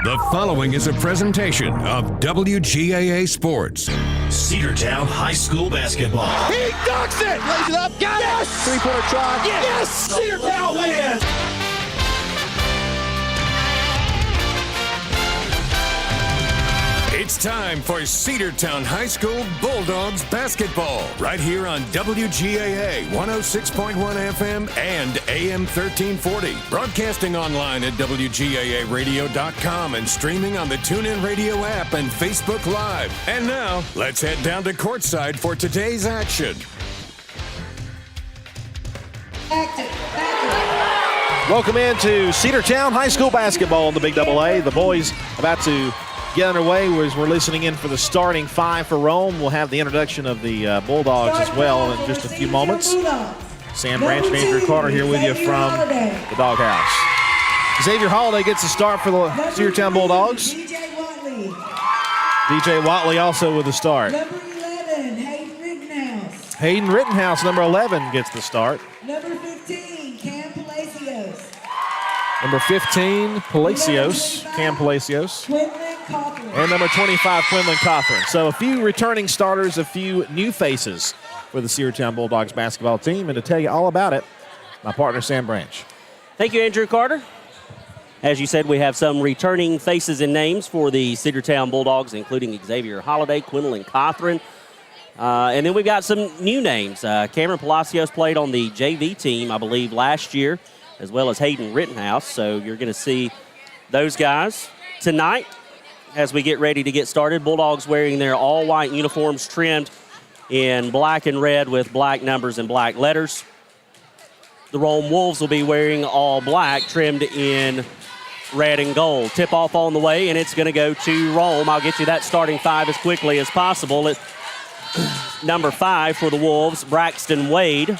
The following is a presentation of WGAA Sports. Cedartown High School basketball. He ducks it! Lays it up, got it! Three-pointer try. Yes! Cedartown wins! It's time for Cedartown High School Bulldogs basketball, right here on WGAA 106.1 FM and AM 1340. Broadcasting online at WGAAradio.com and streaming on the TuneIn Radio app and Facebook Live. And now, let's head down to courtside for today's action. Welcome into Cedartown High School basketball in the Big AA. The boys about to get underway as we're listening in for the starting five for Rome. We'll have the introduction of the Bulldogs as well in just a few moments. Sam Branch and Andrew Carter here with you from the Doghouse. Xavier Holiday gets the start for the Cedartown Bulldogs. DJ Watley also with the start. Number 11, Hayden Rittenhouse. Hayden Rittenhouse, number 11, gets the start. Number 15, Cam Palacios. Number 15, Palacios, Cam Palacios. Quinlan Cochran. And number 25, Quinlan Cochran. So a few returning starters, a few new faces for the Cedartown Bulldogs basketball team. And to tell you all about it, my partner, Sam Branch. Thank you, Andrew Carter. As you said, we have some returning faces and names for the Cedartown Bulldogs, including Xavier Holiday, Quinlan Cochran. And then we've got some new names. Cameron Palacios played on the JV team, I believe, last year, as well as Hayden Rittenhouse. So you're going to see those guys tonight as we get ready to get started. Bulldogs wearing their all-white uniforms trimmed in black and red with black numbers and black letters. The Rome Wolves will be wearing all black trimmed in red and gold. Tip-off on the way, and it's going to go to Rome. I'll get you that starting five as quickly as possible. It's number 5 for the Wolves, Braxton Wade.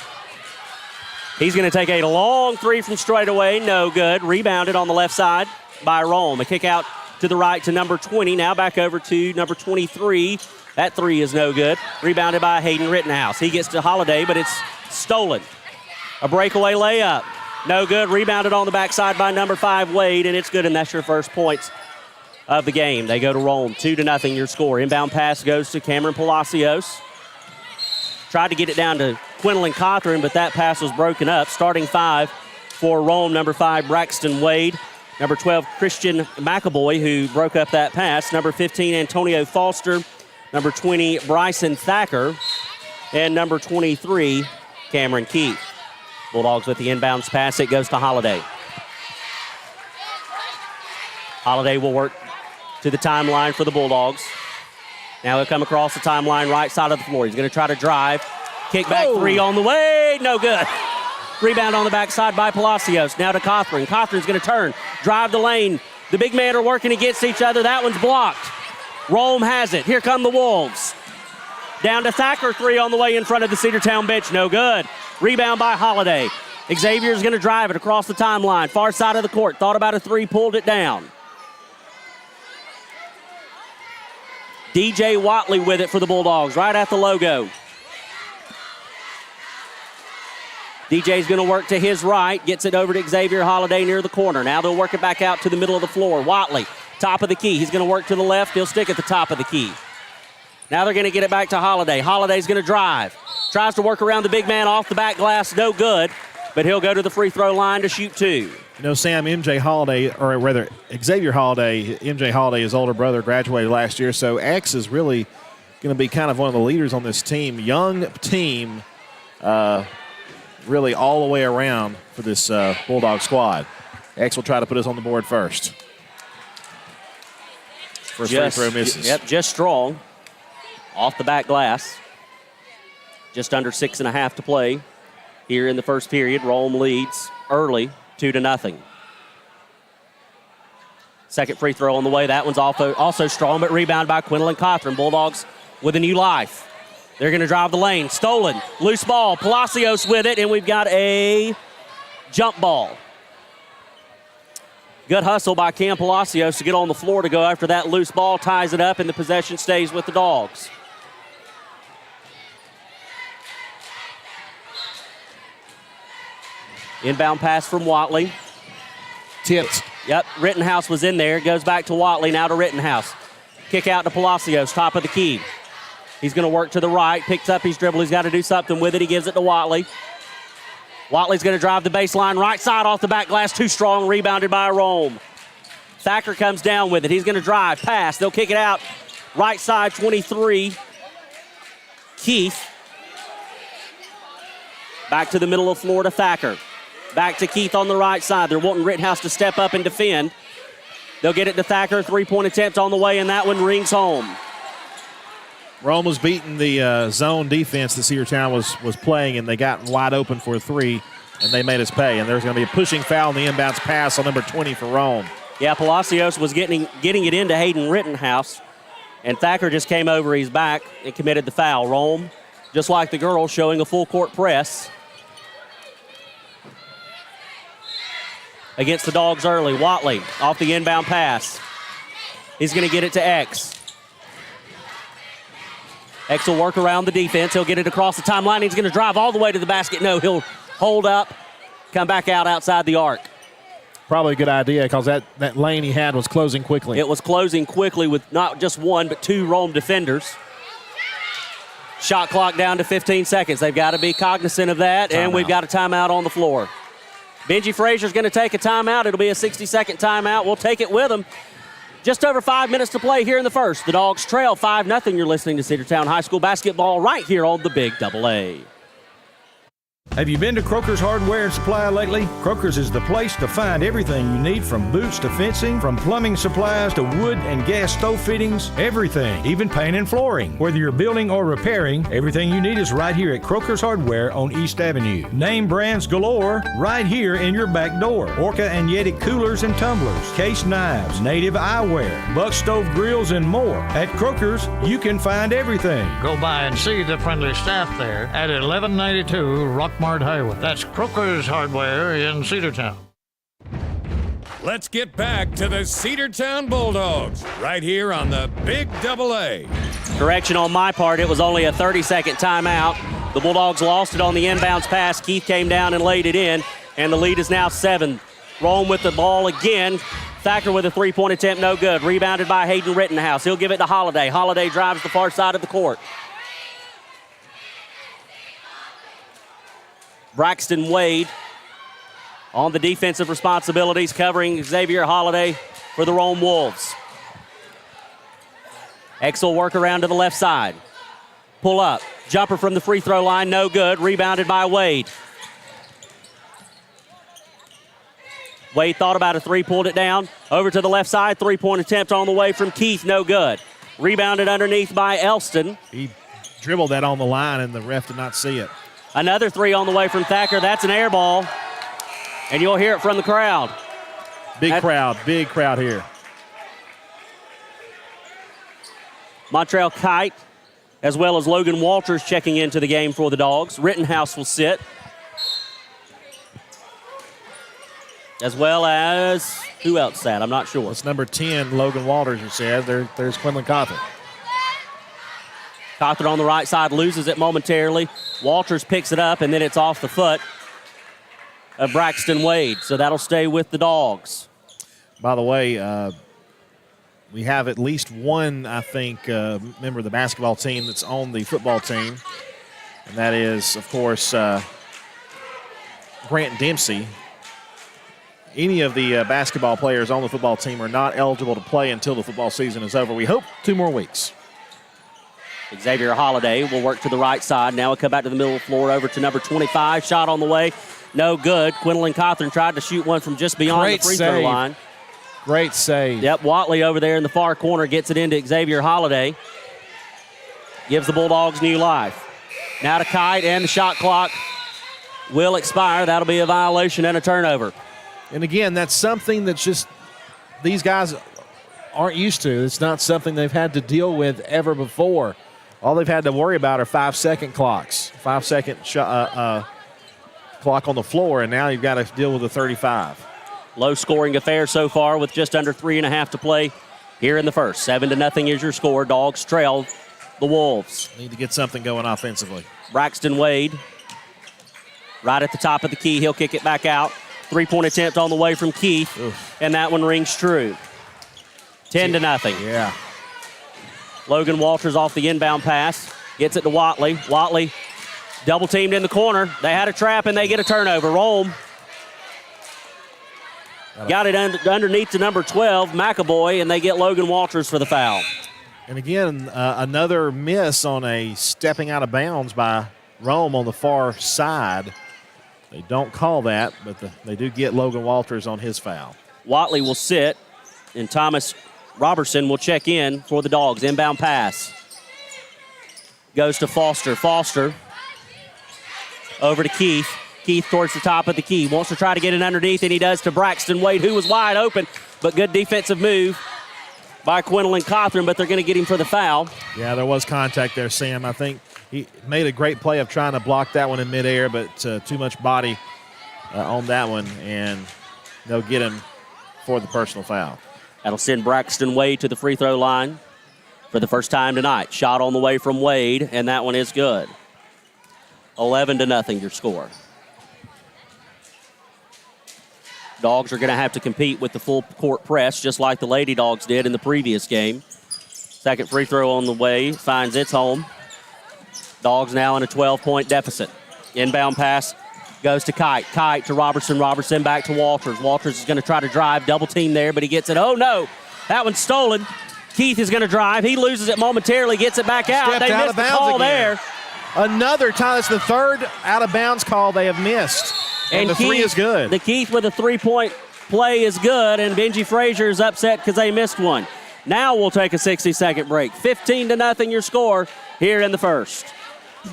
He's going to take a long three from straight away. No good. Rebounded on the left side by Rome. A kick out to the right to number 20. Now back over to number 23. That three is no good. Rebounded by Hayden Rittenhouse. He gets to Holiday, but it's stolen. A breakaway layup. No good. Rebounded on the backside by number 5, Wade, and it's good, and that's your first points of the game. They go to Rome. 2-0 your score. Inbound pass goes to Cameron Palacios. Tried to get it down to Quinlan Cochran, but that pass was broken up. Starting five for Rome, number 5, Braxton Wade. Number 12, Christian McAvoy, who broke up that pass. Number 15, Antonio Foster. Number 20, Bryson Thacker. And number 23, Cameron Keith. Bulldogs with the inbounds pass. It goes to Holiday. Holiday will work to the timeline for the Bulldogs. Now he'll come across the timeline right side of the floor. He's going to try to drive. Kick back three on the way. No good. Rebound on the backside by Palacios. Now to Cochran. Cochran's going to turn. Drive the lane. The big men are working against each other. That one's blocked. Rome has it. Here come the Wolves. Down to Thacker. Three on the way in front of the Cedartown bench. No good. Rebound by Holiday. Xavier's going to drive it across the timeline. Far side of the court. Thought about a three. Pulled it down. DJ Watley with it for the Bulldogs. Right at the logo. DJ's going to work to his right, gets it over to Xavier Holiday near the corner. Now they'll work it back out to the middle of the floor. Watley, top of the key. He's going to work to the left. He'll stick at the top of the key. Now they're going to get it back to Holiday. Holiday's going to drive. Tries to work around the big man off the back glass. No good, but he'll go to the free throw line to shoot two. You know, Sam, MJ Holiday, or rather Xavier Holiday, MJ Holiday, his older brother, graduated last year, so X is really going to be kind of one of the leaders on this team. Young team, really all the way around for this Bulldog squad. X will try to put us on the board first. First free throw misses. Yep, just strong. Off the back glass. Just under 6.5 to play here in the first period. Rome leads early, 2-0. Second free throw on the way. That one's also strong, but rebound by Quinlan Cochran. Bulldogs with a new life. They're going to drive the lane. Stolen. Loose ball. Palacios with it, and we've got a jump ball. Good hustle by Cam Palacios to get on the floor to go after that loose ball. Ties it up, and the possession stays with the Dogs. Inbound pass from Watley. Tipped Yep, Rittenhouse was in there. Goes back to Watley, now to Rittenhouse. Kick out to Palacios, top of the key. He's going to work to the right, picks up his dribble. He's got to do something with it. He gives it to Watley. Watley's going to drive the baseline, right side off the back glass, too strong, rebounded by Rome. Thacker comes down with it. He's going to drive, pass. They'll kick it out. Right side, 23. Keith. Back to the middle of the floor to Thacker. Back to Keith on the right side. They're wanting Rittenhouse to step up and defend. They'll get it to Thacker. Three-point attempt on the way, and that one rings home. Rome was beating the zone defense that Cedartown was playing, and they got wide open for a three, and they made us pay. And there's going to be a pushing foul in the inbounds pass on number 20 for Rome. Yeah, Palacios was getting it into Hayden Rittenhouse, and Thacker just came over his back and committed the foul. Rome, just like the girls, showing a full-court press against the Dogs early. Watley off the inbound pass. He's going to get it to X. X will work around the defense. He'll get it across the timeline. He's going to drive all the way to the basket. No, he'll hold up, come back out outside the arc. Probably a good idea because that lane he had was closing quickly. It was closing quickly with not just one, but two Rome defenders. Shot clock down to 15 seconds. They've got to be cognizant of that, and we've got a timeout on the floor. Benji Frazier's going to take a timeout. It'll be a 60-second timeout. We'll take it with him. Just over 5 minutes to play here in the first. The Dogs trail 5-0. You're listening to Cedartown High School basketball right here on the Big AA. Have you been to Croker's Hardware and Supply lately? Croker's is the place to find everything you need, from boots to fencing, from plumbing supplies to wood and gas stove fittings, everything, even paint and flooring. Whether you're building or repairing, everything you need is right here at Croker's Hardware on East Avenue. Name brands galore right here in your back door. Orca and Yeti coolers and tumblers, case knives, native eyewear, buck stove grills, and more. At Croker's, you can find everything. Go by and see the friendly staff there at 1192 Rockmart Highway. That's Croker's Hardware in Cedartown. Let's get back to the Cedartown Bulldogs right here on the Big AA. Correction on my part, it was only a 30-second timeout. The Bulldogs lost it on the inbounds pass. Keith came down and laid it in, and the lead is now 7. Rome with the ball again. Thacker with a three-point attempt, no good. Rebounded by Hayden Rittenhouse. He'll give it to Holiday. Holiday drives the far side of the court. Braxton Wade on the defensive responsibilities, covering Xavier Holiday for the Rome Wolves. X will work around to the left side. Pull up. Jumper from the free throw line, no good. Rebounded by Wade. Wade thought about a three, pulled it down. Over to the left side, three-point attempt on the way from Keith, no good. Rebounded underneath by Elston. He dribbled that on the line, and the ref did not see it. Another three on the way from Thacker. That's an air ball, and you'll hear it from the crowd. Big crowd here. Montrell Kite, as well as Logan Walters, checking into the game for the Dogs. Rittenhouse will sit, as well as, who else sat? I'm not sure. It's number 10, Logan Walters, you said. There's Quinlan Cawthon. Cawthon on the right side loses it momentarily. Walters picks it up, and then it's off the foot of Braxton Wade. So that'll stay with the Dogs. By the way, we have at least one, I think, member of the basketball team that's on the football team. And that is, of course, Grant Dempsey. Any of the basketball players on the football team are not eligible to play until the football season is over. We hope 2 more weeks. Xavier Holiday will work to the right side. Now he'll come back to the middle of the floor, over to number 25. Shot on the way. No good. Quinlan Cawthon tried to shoot one from just beyond the free throw line. Great save. Yep, Watley over there in the far corner gets it into Xavier Holiday. Gives the Bulldogs new life. Now to Kite, and the shot clock will expire. That'll be a violation and a turnover. And again, that's something that's just these guys aren't used to. It's not something they've had to deal with ever before. All they've had to worry about are 5-second clocks, 5-second clock on the floor, and now you've got to deal with the 35. Low-scoring affair so far with just under 3.5 to play here in the first. 7-0 is your score. Dogs trail the Wolves. Need to get something going offensively. Braxton Wade right at the top of the key. He'll kick it back out. Three-point attempt on the way from Keith, and that one rings true. 10-0. Yeah. Logan Walters off the inbound pass. Gets it to Watley. Watley double-teamed in the corner. They had a trap, and they get a turnover. Rome got it underneath to number 12, McAvoy, and they get Logan Walters for the foul. And again, another miss on a stepping out of bounds by Rome on the far side. They don't call that, but they do get Logan Walters on his foul. Watley will sit, and Thomas Robertson will check in for the Dogs. Inbound pass. Goes to Foster. Foster over to Keith. Keith towards the top of the key. Wants to try to get it underneath, and he does to Braxton Wade, who was wide open, but good defensive move by Quinlan Cothran, but they're going to get him for the foul. Yeah, there was contact there, Sam. I think he made a great play of trying to block that one in midair, but too much body on that one, and they'll get him for the personal foul. That'll send Braxton Wade to the free throw line for the first time tonight. Shot on the way from Wade, and that one is good. 11-0 your score. Dogs are going to have to compete with the full court press, just like the Lady Dogs did in the previous game. Second free throw on the way, finds its home. Dogs now in a 12-point deficit. Inbound pass goes to Kite. Kite to Robertson. Robertson back to Walters. Walters is going to try to drive, double team there, but he gets it. Oh, no. That one's stolen. Keith is going to drive. He loses it momentarily, gets it back out. Stepped They out missed of the bounds call again. there. Another time. It's the third out-of-bounds call they have missed. And the three is good. The Keith with a three-point play is good, and Benji Frazier is upset because they missed one. Now we'll take a 60-second break. 15-0 your score here in the first.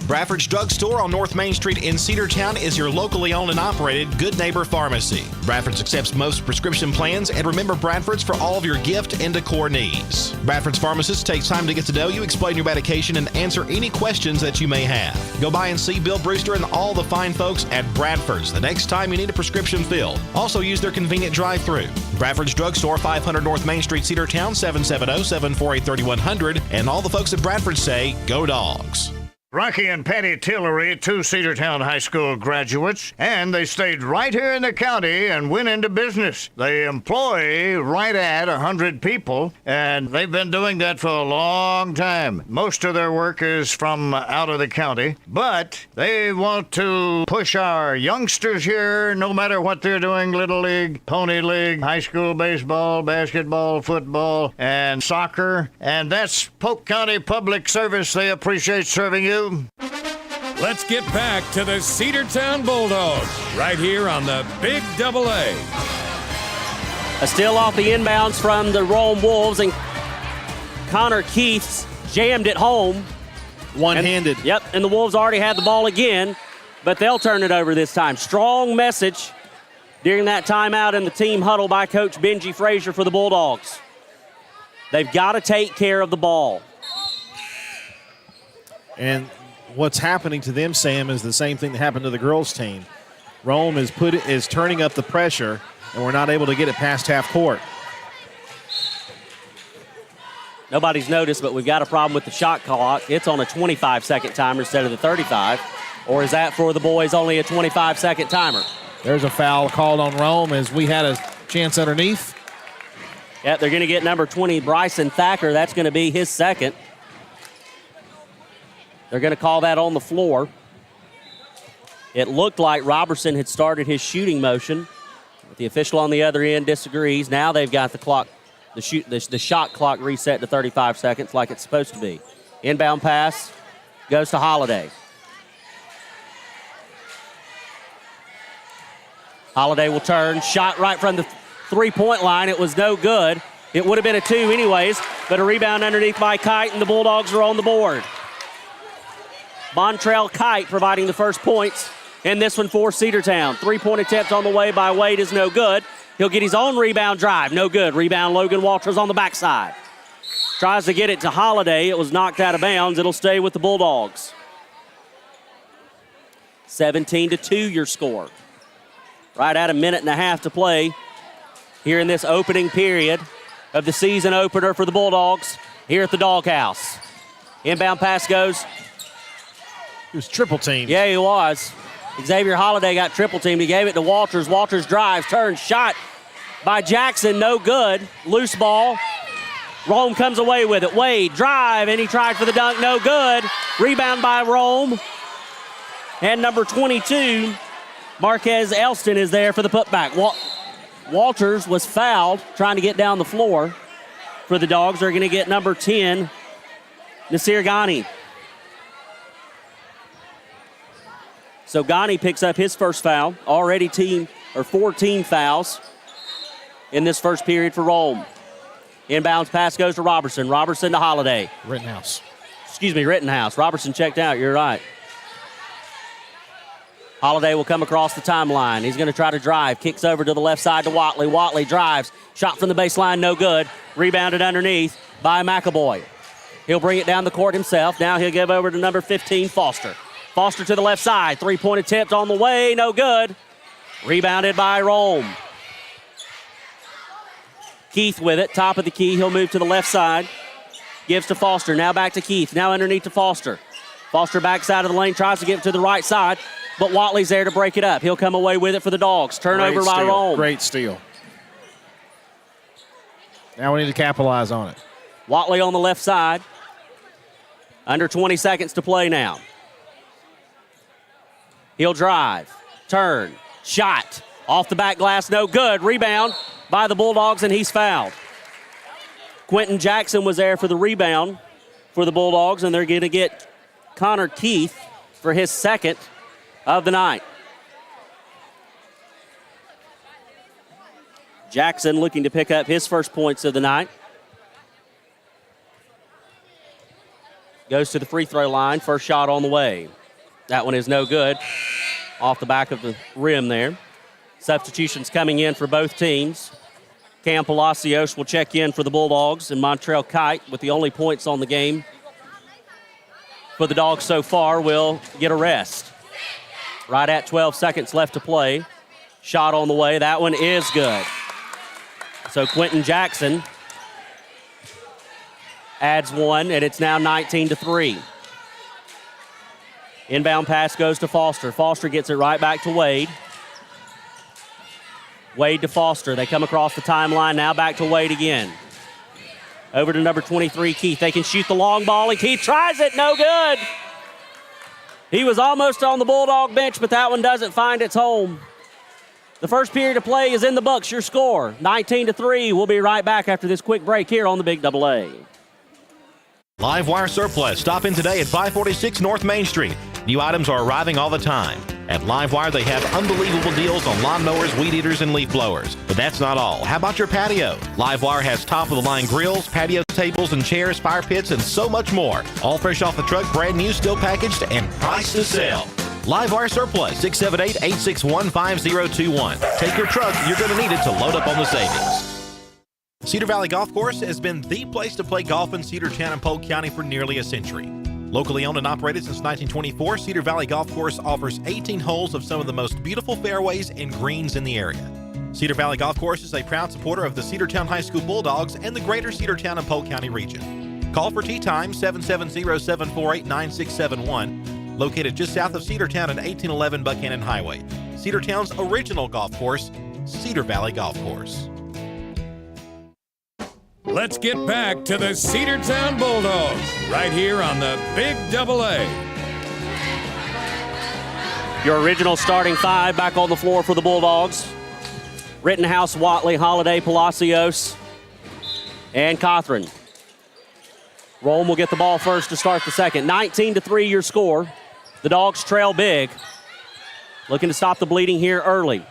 Bradford's Drug Store on North Main Street in Cedartown is your locally owned and operated Good Neighbor Pharmacy. Bradford's accepts most prescription plans, and remember Bradford's for all of your gift and decor needs. Bradford's pharmacist takes time to get to know you, explain your medication, and answer any questions that you may have. Go by and see Bill Brewster and all the fine folks at Bradford's the next time you need a prescription filled. Also use their convenient drive-thru. Bradford's Drug Store, 500 North Main Street, Cedartown, 770-748-3100. And all the folks at Bradford say, go Dogs. Rocky and Patty Tillery, two Cedartown High School graduates, and they stayed right here in the county and went into business. They employ right at 100 people, and they've been doing that for a long time. Most of their work is from out of the county, but they want to push our youngsters here, no matter what they're doing, Little League, Pony League, high school baseball, basketball, football, and soccer, and that's Polk County Public Service. They appreciate serving you. Let's get back to the Cedartown Bulldogs right here on the Big AA. A steal off the inbounds from the Rome Wolves, and Connor Keith's jammed it home. One-handed. Yep, and the Wolves already had the ball again, but they'll turn it over this time. Strong message during that timeout in the team huddle by Coach Benji Frazier for the Bulldogs. They've got to take care of the ball. And what's happening to them, Sam, is the same thing that happened to the girls' team. Rome is turning up the pressure, and we're not able to get it past half court. Nobody's noticed, but we've got a problem with the shot clock. It's on a 25-second timer instead of the 35. Or is that for the boys only a 25-second timer? There's a foul called on Rome as we had a chance underneath. Yeah, they're going to get number 20, Bryson Thacker. That's going to be his second. They're going to call that on the floor. It looked like Robertson had started his shooting motion. But the official on the other end disagrees. Now they've got the clock, the shot clock reset to 35 seconds like it's supposed to be. Inbound pass goes to Holiday. Holiday will turn. Shot right from the three-point line. It was no good. It would have been a two anyways, but a rebound underneath by Kite, and the Bulldogs are on the board. Montrell Kite providing the first points in this one for Cedartown. Three-point attempt on the way by Wade is no good. He'll get his own rebound drive. No good. Rebound Logan Walters on the backside. Tries to get it to Holiday. It was knocked out of bounds. It'll stay with the Bulldogs. 17-2 your score. Right at a minute and a half to play here in this opening period of the season opener for the Bulldogs here at the Doghouse. Inbound pass goes. He was triple teamed. Yeah, he was. Xavier Holiday got triple teamed. He gave it to Walters. Walters drives, turns, shot by Jackson, no good. Loose ball. Rome comes away with it. Wade, drive, and he tried for the dunk, no good. Rebound by Rome. And number 22, Marquez Elston, is there for the putback. Walters was fouled trying to get down the floor for the Dogs. They're going to get number 10, Nasir Ghani. So Ghani picks up his first foul. Already 14 fouls in this first period for Rome. Inbounds pass goes to Robertson. Robertson to Holiday. Rittenhouse. Rittenhouse. Robertson checked out. You're right. Holiday will come across the timeline. He's going to try to drive. Kicks over to the left side to Watley. Watley drives. Shot from the baseline, no good. Rebounded underneath by McAvoy. He'll bring it down the court himself. Now he'll give over to number 15, Foster. Foster to the left side. Three-point attempt on the way, no good. Rebounded by Rome. Keith with it, top of the key. He'll move to the left side. Gives to Foster. Now back to Keith. Now underneath to Foster. Foster backside of the lane, tries to get it to the right side, but Watley's there to break it up. He'll come away with it for the Dogs. Turnover by Rome. Great steal. Now we need to capitalize on it. Watley on the left side. Under 20 seconds to play now. He'll drive, turn, shot. Off the back glass, no good. Rebound by the Bulldogs, and he's fouled. Quentin Jackson was there for the rebound for the Bulldogs, and they're going to get Connor Keith for his second of the night. Jackson looking to pick up his first points of the night. Goes to the free throw line. First shot on the way. That one is no good. Off the back of the rim there. Substitutions coming in for both teams. Cam Palacios will check in for the Bulldogs, and Montrell Kite, with the only points on the game for the Dogs so far, will get a rest. Right at 12 seconds left to play. Shot on the way. That one is good. So Quentin Jackson adds one, and it's now 19-3. Inbound pass goes to Foster. Foster gets it right back to Wade. Wade to Foster. They come across the timeline. Now back to Wade again. Over to number 23, Keith. They can shoot the long ball, and Keith tries it. No good. He was almost on the Bulldog bench, but that one doesn't find its home. The first period of play is in the books. Your score, 19-3. We'll be right back after this quick break here on the Big Double A. Live Wire Surplus. Stop in today at 546 North Main Street. New items are arriving all the time. At Live Wire, they have unbelievable deals on lawnmowers, weed eaters, and leaf blowers. But that's not all. How about your patio? Live Wire has top-of-the-line grills, patio tables and chairs, fire pits, and so much more. All fresh off the truck, brand new, still packaged, and priced to sell. Live Wire Surplus, 678-861-5021. Take your truck. You're going to need it to load up on the savings. Cedar Valley Golf Course has been the place to play golf in Cedartown and Polk County for nearly a century. Locally owned and operated since 1924, Cedar Valley Golf Course offers 18 holes of some of the most beautiful fairways and greens in the area. Cedar Valley Golf Course is a proud supporter of the Cedartown High School Bulldogs and the greater Cedartown and Polk County region. Call for tee time 770-748-9671, located just south of Cedartown at 1811 Buchanan Highway. Cedartown's original golf course, Cedar Valley Golf Course. Let's get back to the Cedartown Bulldogs right here on the Big Double A. Your original starting five back on the floor for the Bulldogs. Rittenhouse, Watley, Holiday, Palacios, and Cothran. Rome will get the ball first to start the second. 19-3 your score. The Dogs trail big. Looking to stop the bleeding here early.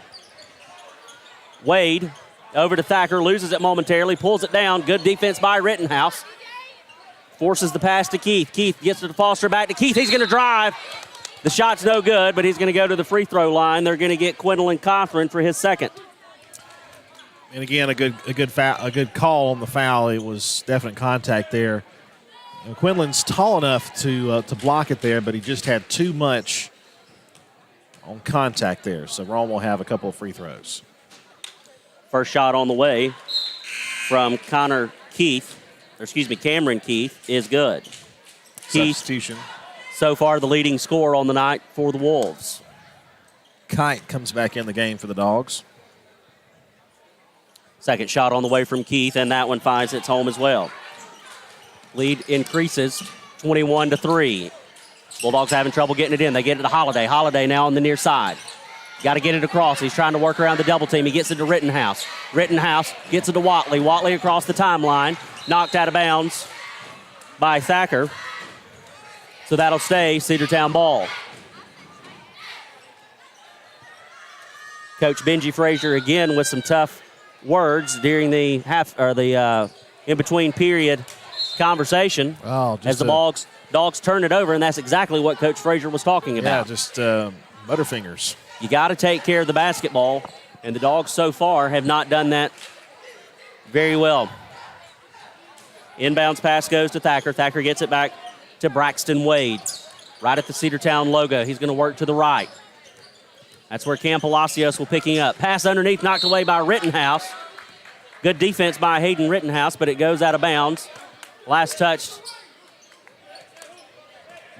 Wade over to Thacker, loses it momentarily, pulls it down. Good defense by Rittenhouse. Forces the pass to Keith. Keith gets it to Foster, back to Keith. He's going to drive. The shot's no good, but he's going to go to the free throw line. They're going to get Quinlan Cothran for his second. And again, a good call on the foul. It was definite contact there. Quinlan's tall enough to block it there, but he just had too much on contact there. So Rome will have a couple of free throws. First shot on the way from Cameron Keith is good. Substitution. Keith, so far the leading scorer on the night for the Wolves. Kite comes back in the game for the Dogs. Second shot on the way from Keith, and that one finds its home as well. Lead increases 21-3. Bulldogs having trouble getting it in. They get it to Holiday. Holiday now on the near side. Got to get it across. He's trying to work around the double team. He gets it to Rittenhouse. Rittenhouse gets it to Watley. Watley across the timeline. Knocked out of bounds by Thacker. So that'll stay Cedartown ball. Coach Benji Frazier again with some tough words during the in-between period conversation as the Dogs turn it over, and that's exactly what Coach Frazier was talking about. Yeah, just butterfingers. You got to take care of the basketball, and the Dogs so far have not done that very well. Inbounds pass goes to Thacker. Thacker gets it back to Braxton Wade. Right at the Cedartown logo. He's going to work to the right. That's where Cam Palacios will picking up. Pass underneath, knocked away by Rittenhouse. Good defense by Hayden Rittenhouse, but it goes out of bounds. Last touch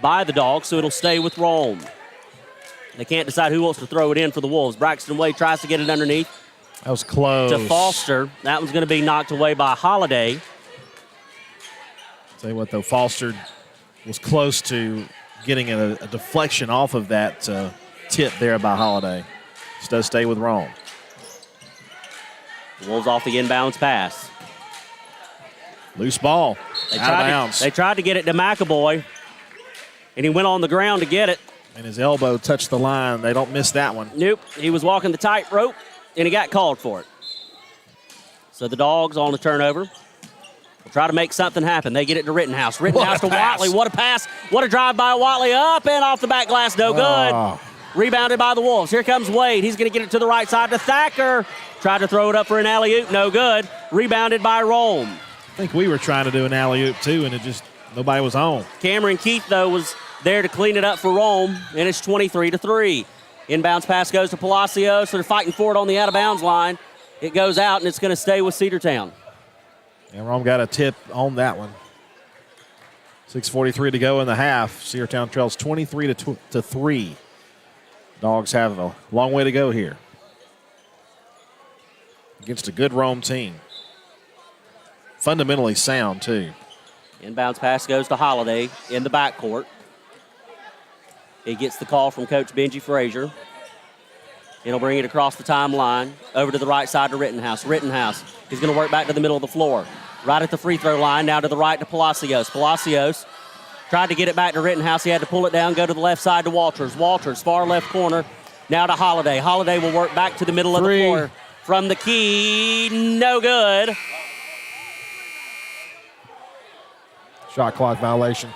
by the Dogs, so it'll stay with Rome. They can't decide who wants to throw it in for the Wolves. Braxton Wade tries to get it underneath. That was close. To Foster. That one's going to be knocked away by Holiday. Tell you what, though, Foster was close to getting a deflection off of that tip there by Holiday. This does stay with Rome. The Wolves off the inbounds pass. Loose ball. Out of bounds. They tried to get it to McAvoy, and he went on the ground to get it. And his elbow touched the line. They don't miss that one. Nope. He was walking the tightrope, and he got called for it. So the Dogs on the turnover will try to make something happen. They get it to Rittenhouse. Rittenhouse to Watley. What a pass. What a drive by Watley. Up and off the back glass. No good. Rebounded by the Wolves. Here comes Wade. He's going to get it to the right side to Thacker. Tried to throw it up for an alley-oop. No good. Rebounded by Rome. I think we were trying to do an alley-oop too, and nobody was home. Cameron Keith, though, was there to clean it up for Rome, and it's 23-3. Inbounds pass goes to Palacios, so they're fighting for it on the out-of-bounds line. It goes out, and it's going to stay with Cedartown. And Rome got a tip on that one. 6:43 to go in the half. Cedartown trails 23-3. Dogs have a long way to go here against a good Rome team. Fundamentally sound, too. Inbounds pass goes to Holiday in the backcourt. He gets the call from Coach Benji Frazier. He'll bring it across the timeline over to the right side to Rittenhouse. Rittenhouse is going to work back to the middle of the floor. Right at the free throw line, now to the right to Palacios. Palacios tried to get it back to Rittenhouse. He had to pull it down, go to the left side to Walters. Walters, far left corner, now to Holiday. Holiday will work back to the middle of the floor. From the key, no good. Shot clock violation.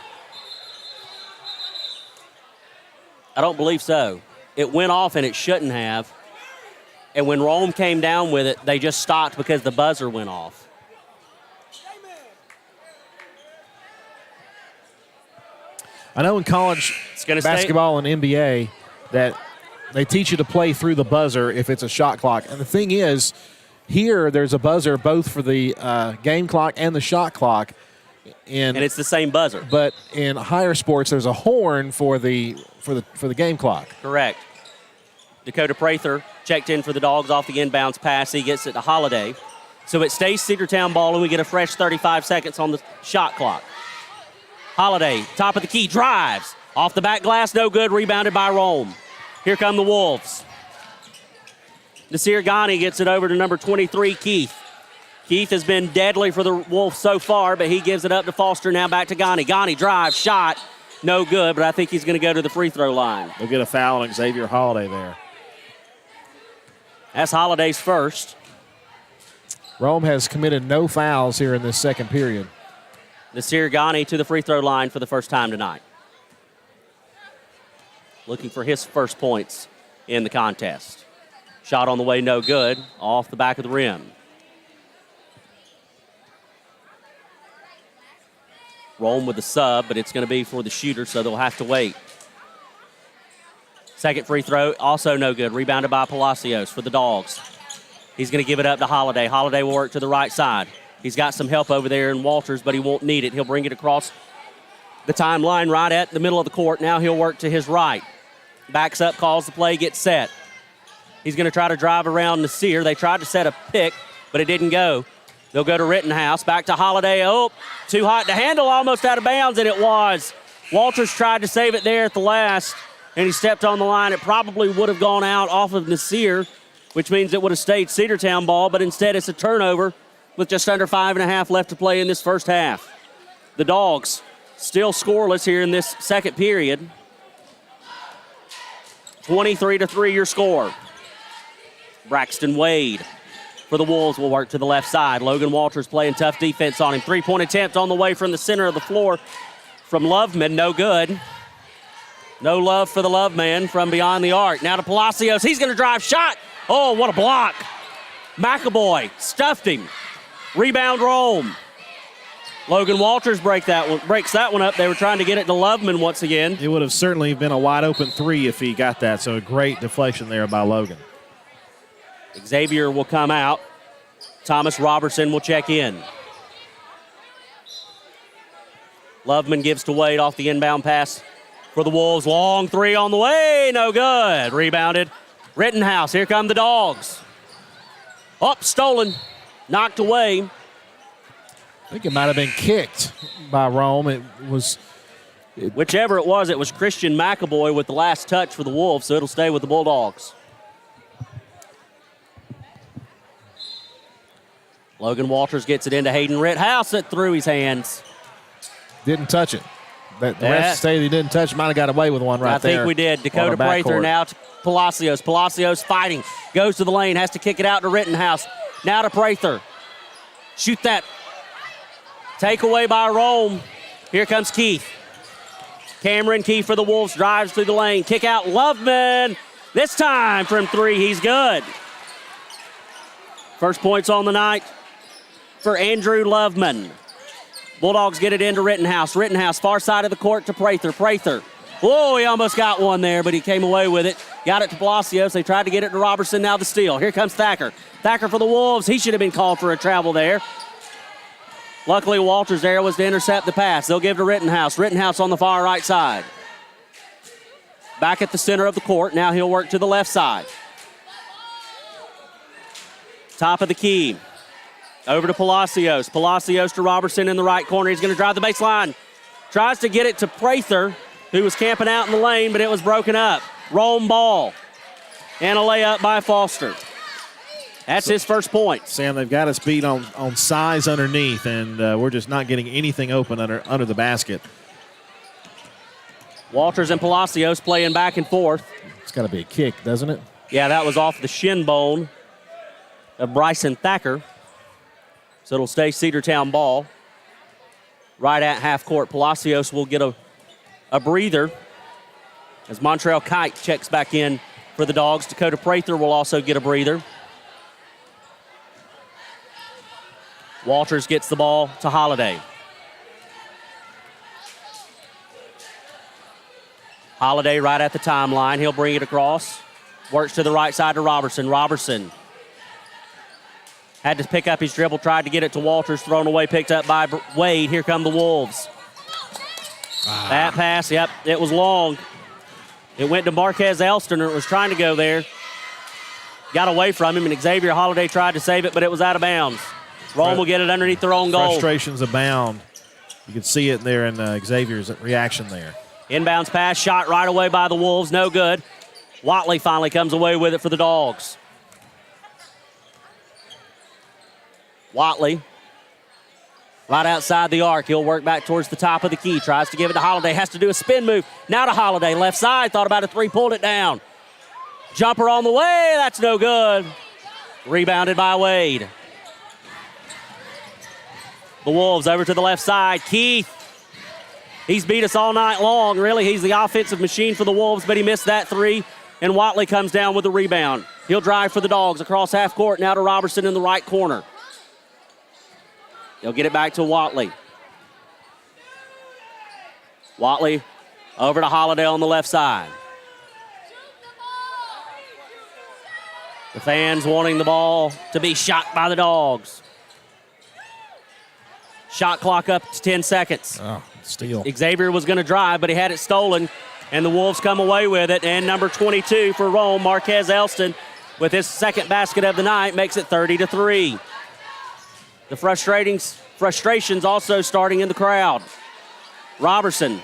I don't believe so. It went off and it shouldn't have. And when Rome came down with it, they just stopped because the buzzer went off. I know in college basketball and NBA that they teach you to play through the buzzer if it's a shot clock. And the thing is, here there's a buzzer both for the game clock and the shot clock. And it's the same buzzer. But in higher sports, there's a horn for the game clock. Correct. Dakota Prather checked in for the Dogs off the inbounds pass. He gets it to Holiday. So it stays Cedartown ball, and we get a fresh 35 seconds on the shot clock. Holiday, top of the key, drives. Off the back glass, no good. Rebounded by Rome. Here come the Wolves. Nasir Ghani gets it over to number 23, Keith. Keith has been deadly for the Wolves so far, but he gives it up to Foster. Now back to Ghani. Ghani drives, shot, no good, but I think he's going to go to the free throw line. They'll get a foul on Xavier Holiday there. That's Holiday's first. Rome has committed no fouls here in this second period. Nasir Ghani to the free throw line for the first time tonight. Looking for his first points in the contest. Shot on the way, no good, off the back of the rim. Rome with the sub, but it's going to be for the shooter, so they'll have to wait. Second free throw, also no good. Rebounded by Palacios for the Dogs. He's going to give it up to Holiday. Holiday will work to the right side. He's got some help over there in Walters, but he won't need it. He'll bring it across the timeline right at the middle of the court. Now he'll work to his right. Backs up, calls the play, gets set. He's going to try to drive around Nasir. They tried to set a pick, but it didn't go. They'll go to Rittenhouse. Back to Holiday. Oh, too hot to handle, almost out of bounds, and it was. Walters tried to save it there at the last, and he stepped on the line. It probably would have gone out off of Nasir, which means it would have stayed Cedartown ball, but instead it's a turnover with just under 5.5 left to play in this first half. The Dogs still scoreless here in this second period. 23-3 your score. Braxton Wade for the Wolves will work to the left side. Logan Walters playing tough defense on him. Three-point attempt on the way from the center of the floor from Loveman, no good. No love for the Love man from beyond the arc. Now to Palacios. He's going to drive shot. Oh, what a block. McAvoy stuffed him. Rebound Rome. Logan Walters breaks that one up. They were trying to get it to Loveman once again. It would have certainly been a wide open three if he got that. So a great deflection there by Logan. Xavier will come out. Thomas Robertson will check in. Loveman gives to Wade off the inbound pass for the Wolves. Long three on the way. No good. Rebounded. Rittenhouse. Here come the Dogs. Up, stolen. Knocked away. I think it might have been kicked by Rome. Whichever it was Christian McAvoy with the last touch for the Wolves, so it'll stay with the Bulldogs. Logan Walters gets it into Hayden Rittenhouse. It through his hands. Didn't touch it. The rest say he didn't touch. Might have got away with one right there. I think we did. Dakota Prather now to Palacios. Palacios fighting. Goes to the lane. Has to kick it out to Rittenhouse. Now to Prather. Shoot that. Takeaway by Rome. Here comes Keith. Cameron Keith for the Wolves drives through the lane. Kick out Loveman. This time from three, he's good. First points on the night for Andrew Loveman. Bulldogs get it into Rittenhouse. Rittenhouse, far side of the court to Prather. Prather. Whoa, he almost got one there, but he came away with it. Got it to Palacios. They tried to get it to Robertson. Now the steal. Here comes Thacker. Thacker for the Wolves. He should have been called for a travel there. Luckily, Walters there was to intercept the pass. They'll give to Rittenhouse. Rittenhouse on the far right side. Back at the center of the court. Now he'll work to the left side. Top of the key. Over to Palacios. Palacios to Robertson in the right corner. He's going to drive the baseline. Tries to get it to Prather, who was camping out in the lane, but it was broken up. Rome ball. And a layup by Foster. That's his first point. Sam, they've got us beat on size underneath, and we're just not getting anything open under the basket. Walters and Palacios playing back and forth. It's got to be a kick, doesn't it? Yeah, that was off the shin bone of Bryson Thacker. So it'll stay Cedartown ball. Right at half court, Palacios will get a breather as Montrell Kite checks back in for the Dogs. Dakota Prather will also get a breather. Walters gets the ball to Holiday. Holiday right at the timeline. He'll bring it across. Works to the right side to Robertson. Robertson had to pick up his dribble, tried to get it to Walters, thrown away, picked up by Wade. Here come the Wolves. That pass, yep, it was long. It went to Marquez Elston, and it was trying to go there. Got away from him, and Xavier Holiday tried to save it, but it was out of bounds. Rome will get it underneath their own goal. Frustrations abound. You can see it there in Xavier's reaction there. Inbounds pass, shot right away by the Wolves, no good. Watley finally comes away with it for the Dogs. Watley, right outside the arc. He'll work back towards the top of the key. Tries to give it to Holiday. Has to do a spin move. Now to Holiday. Left side. Thought about a three. Pulled it down. Jumper on the way. That's no good. Rebounded by Wade. The Wolves over to the left side. Keith. He's beat us all night long, really. He's the offensive machine for the Wolves, but he missed that three. And Watley comes down with the rebound. He'll drive for the Dogs across half court. Now to Robertson in the right corner. They'll get it back to Watley. Watley over to Holiday on the left side. The fans wanting the ball to be shot by the Dogs. Shot clock up to 10 seconds. Oh, steal. Xavier was going to drive, but he had it stolen, and the Wolves come away with it. And number 22 for Rome, Marquez Elston, with his second basket of the night, makes it 30-3. The frustrations also starting in the crowd. Robertson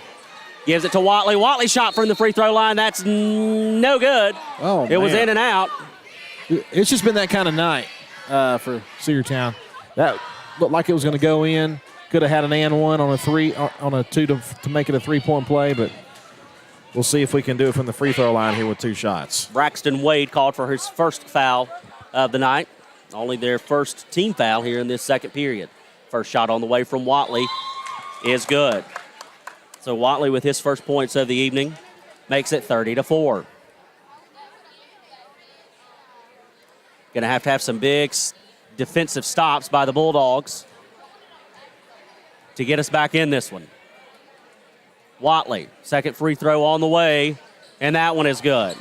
gives it to Watley. Watley shot from the free throw line. That's no good. Oh, it was in and out. It's just been that kind of night for Cedartown. That looked like it was going to go in. Could have had an and one on a two to make it a 3-point play, but we'll see if we can do it from the free throw line here with 2 shots. Braxton Wade called for his first foul of the night. Only their first team foul here in this second period. First shot on the way from Watley is good. So Watley with his first points of the evening makes it 30-4. Going to have some big defensive stops by the Bulldogs to get us back in this one. Watley, second free throw on the way, and that one is good.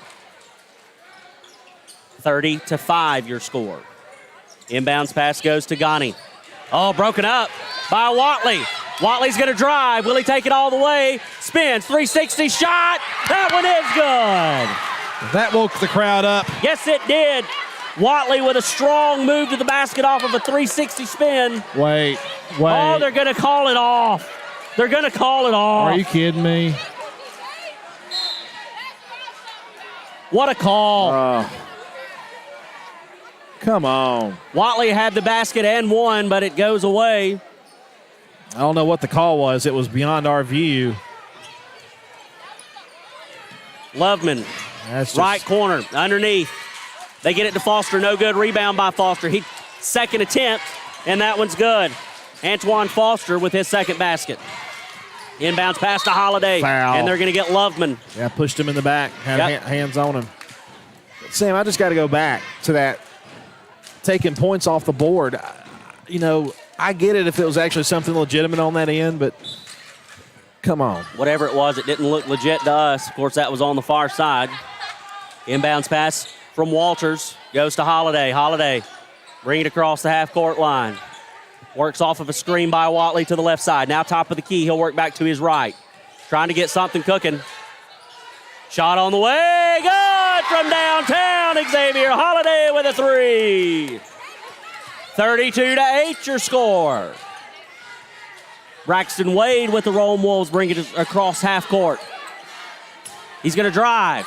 30-5 your score. Inbounds pass goes to Ghani. Oh, broken up by Watley. Watley's going to drive. Will he take it all the way? Spins, 360 shot. That one is good. That woke the crowd up. Yes, it did. Watley with a strong move to the basket off of a 360 spin. Wait. Oh, they're going to call it off. They're going to call it off. Are you kidding me? What a call. Come on. Watley had the basket and one, but it goes away. I don't know what the call was. It was beyond our view. Loveman, right corner, underneath. They get it to Foster. No good. Rebound by Foster. Second attempt, and that one's good. Antoine Foster with his second basket. Inbounds pass to Holiday. Foul. And they're going to get Loveman. Yeah, pushed him in the back. Had hands on him. Sam, I just got to go back to that taking points off the board. You know, I get it if it was actually something legitimate on that end, but come on. Whatever it was, it didn't look legit to us. Of course, that was on the far side. Inbounds pass from Walters goes to Holiday. Holiday bring it across the half-court line. Works off of a screen by Watley to the left side. Now top of the key. He'll work back to his right. Trying to get something cooking. Shot on the way. Good from downtown. Xavier Holiday with a three. 32-8 your score. Braxton Wade with the Rome Wolves bring it across half court. He's going to drive.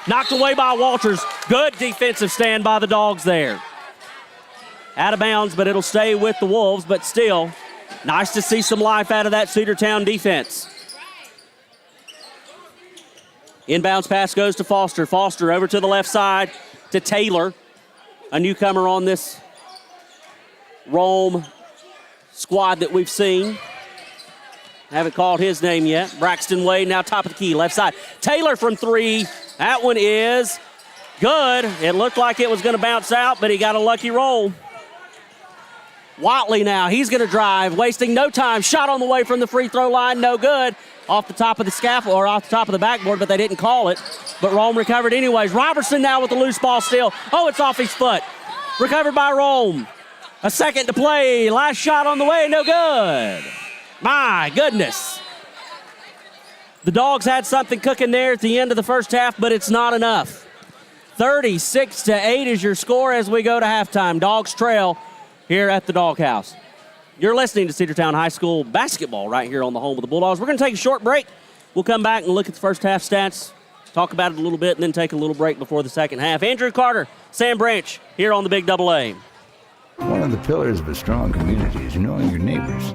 Knocked away by Walters. Good defensive stand by the Dogs there. Out of bounds, but it'll stay with the Wolves, but still, nice to see some life out of that Cedartown defense. Inbounds pass goes to Foster. Foster over to the left side to Taylor, a newcomer on this Rome squad that we've seen. Haven't called his name yet. Braxton Wade now top of the key, left side. Taylor from three. That one is good. It looked like it was going to bounce out, but he got a lucky roll. Watley now, he's going to drive, wasting no time. Shot on the way from the free throw line, no good. Off the top of the scaffold, or off the top of the backboard, but they didn't call it. But Rome recovered anyways. Robertson now with the loose ball still. Oh, it's off his foot. Recovered by Rome. A second to play. Last shot on the way, no good. My goodness. The Dogs had something cooking there at the end of the first half, but it's not enough. 36-8 is your score as we go to halftime. Dogs trail here at the Doghouse. You're listening to Cedartown High School basketball right here on the home of the Bulldogs. We're going to take a short break. We'll come back and look at the first half stats, talk about it a little bit, and then take a little break before the second half. Andrew Carter, Sam Branch here on the Big Double A. One of the pillars of a strong community is knowing your neighbors.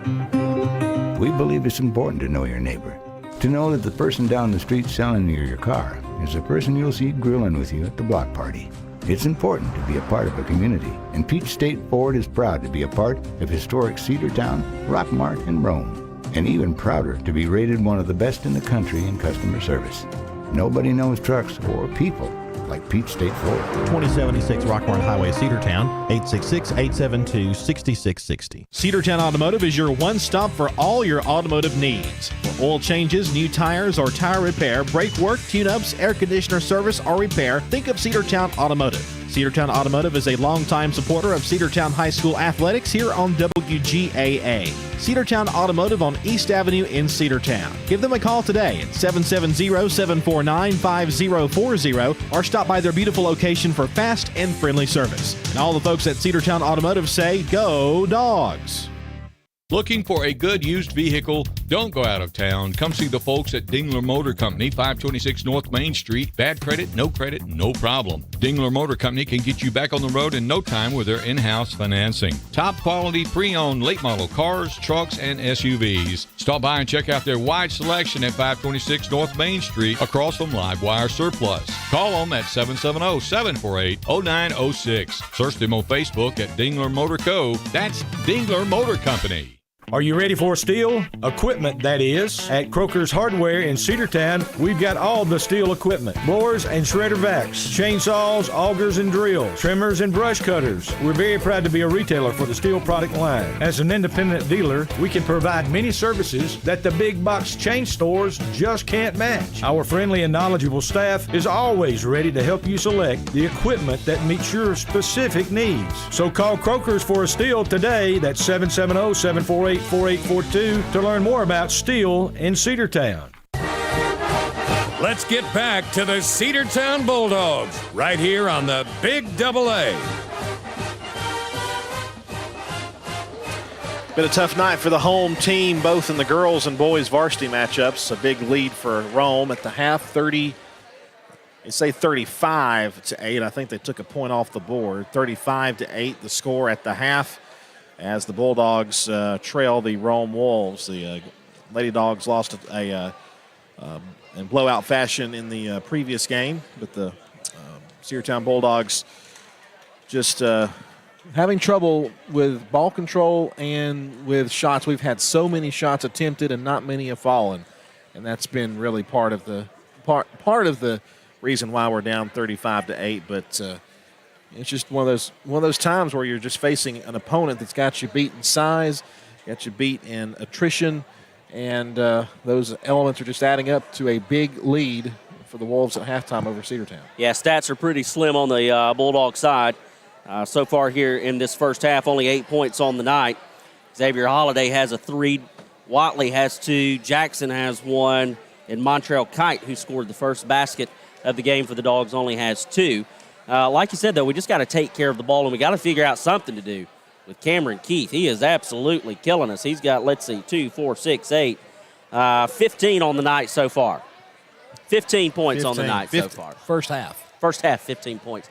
We believe it's important to know your neighbor. To know that the person down the street selling you your car is the person you'll see grilling with you at the block party. It's important to be a part of a community, and Peach State Ford is proud to be a part of historic Cedartown, Rockmart, and Rome, and even prouder to be rated one of the best in the country in customer service. Nobody knows trucks or people like Peach State Ford. 2076 Rockmart Highway, Cedartown, 866-872-6660. Cedartown Automotive is your one-stop for all your automotive needs. For oil changes, new tires, or tire repair, brake work, tune-ups, air conditioner service, or repair, think of Cedartown Automotive. Cedartown Automotive is a longtime supporter of Cedartown High School athletics here on WGAA. Cedartown Automotive on East Avenue in Cedartown. Give them a call today at 770-749-5040 or stop by their beautiful location for fast and friendly service. And all the folks at Cedartown Automotive say, go Dogs! Looking for a good used vehicle? Don't go out of town. Come see the folks at Dingler Motor Company, 526 North Main Street. Bad credit, no problem. Dingler Motor Company can get you back on the road in no time with their in-house financing. Top quality pre-owned late model cars, trucks, and SUVs. Stop by and check out their wide selection at 526 North Main Street across from Livewire Surplus. Call them at 770-748-0906. Search them on Facebook at Dingler Motor Co. That's Dingler Motor Company. Are you ready for steel? Equipment, that is. At Croker's Hardware in Cedartown, we've got all the steel equipment. Blowers and shredder vacs, chainsaws, augers and drills, trimmers and brush cutters. We're very proud to be a retailer for the steel product line. As an independent dealer, we can provide many services that the big box chain stores just can't match. Our friendly and knowledgeable staff is always ready to help you select the equipment that meets your specific needs. So call Croker's for a steel today. That's 770-748-4842 to learn more about steel in Cedartown. Let's get back to the Cedartown Bulldogs right here on the Big AA. Been a tough night for the home team, both in the girls and boys varsity matchups. A big lead for Rome at the half, 35-8. I think they took a point off the board. 35-8 the score at the half, as the Bulldogs trail the Rome Wolves. The Lady Dogs lost in blowout fashion in the previous game, but the Cedartown Bulldogs just having trouble with ball control and with shots. We've had so many shots attempted and not many have fallen, and that's been really part of the reason why we're down 35-8. But it's just one of those times where you're just facing an opponent that's got you beat in size, got you beat in attrition, and those elements are just adding up to a big lead for the Wolves at halftime over Cedartown. Yeah, stats are pretty slim on the Bulldog side. So far here in this first half, only 8 points on the night. Xavier Holiday has a 3, Watley has 2, Jackson has 1, and Montrell Kite, who scored the first basket of the game for the Dogs, only has 2. Like you said, though, we just got to take care of the ball, and we got to figure out something to do with Cameron Keith. He is absolutely killing us. He's got, 2, 4, 6, 8, 15 on the night so far. 15 points on the night so far. First half, 15 points.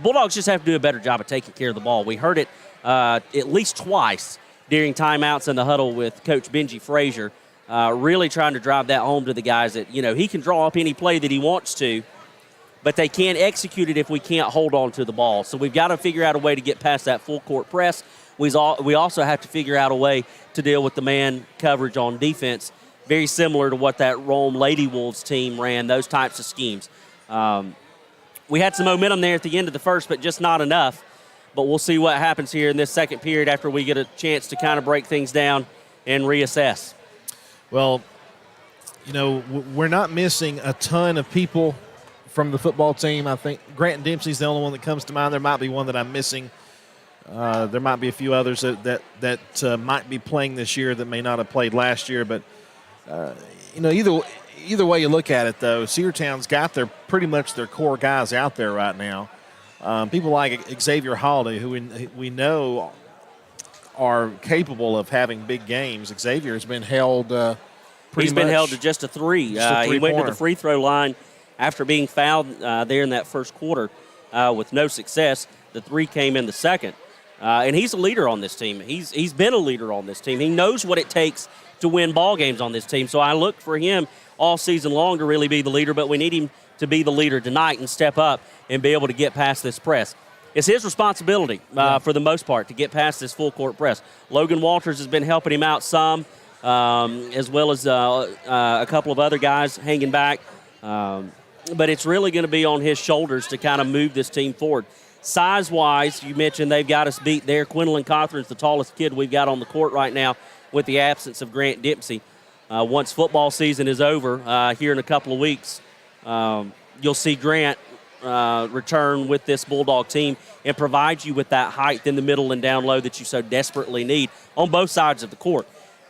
Bulldogs just have to do a better job of taking care of the ball. We heard it at least twice during timeouts in the huddle with Coach Benji Frazier, really trying to drive that home to the guys that, he can draw up any play that he wants to, but they can't execute it if we can't hold on to the ball. So we've got to figure out a way to get past that full court press. We also have to figure out a way to deal with the man coverage on defense, very similar to what that Rome Lady Wolves team ran, those types of schemes. We had some momentum there at the end of the first, but just not enough. But we'll see what happens here in this second period after we get a chance to kind of break things down and reassess. Well, we're not missing a ton of people from the football team. I think Grant Dempsey's the only one that comes to mind. There might be one that I'm missing. There might be a few others that might be playing this year that may not have played last year. But, either way you look at it, though, Cedartown's got pretty much their core guys out there right now. People like Xavier Holiday, who we know are capable of having big games. Xavier has been held He's been held to just a 3. He went to the free throw line after being fouled there in that first quarter with no success. The 3 came in the second. And he's a leader on this team. He's been a leader on this team. He knows what it takes to win ball games on this team. So I look for him all season long to really be the leader, but we need him to be the leader tonight and step up and be able to get past this press. It's his responsibility for the most part to get past this full court press. Logan Walters has been helping him out some, as well as a couple of other guys hanging back. But it's really going to be on his shoulders to kind of move this team forward. Size-wise, you mentioned they've got us beat there. Quinlan Cothran's the tallest kid we've got on the court right now with the absence of Grant Dempsey. Once football season is over here in a couple of weeks, you'll see Grant return with this Bulldog team and provides you with that height in the middle and down low that you so desperately need on both sides of the court.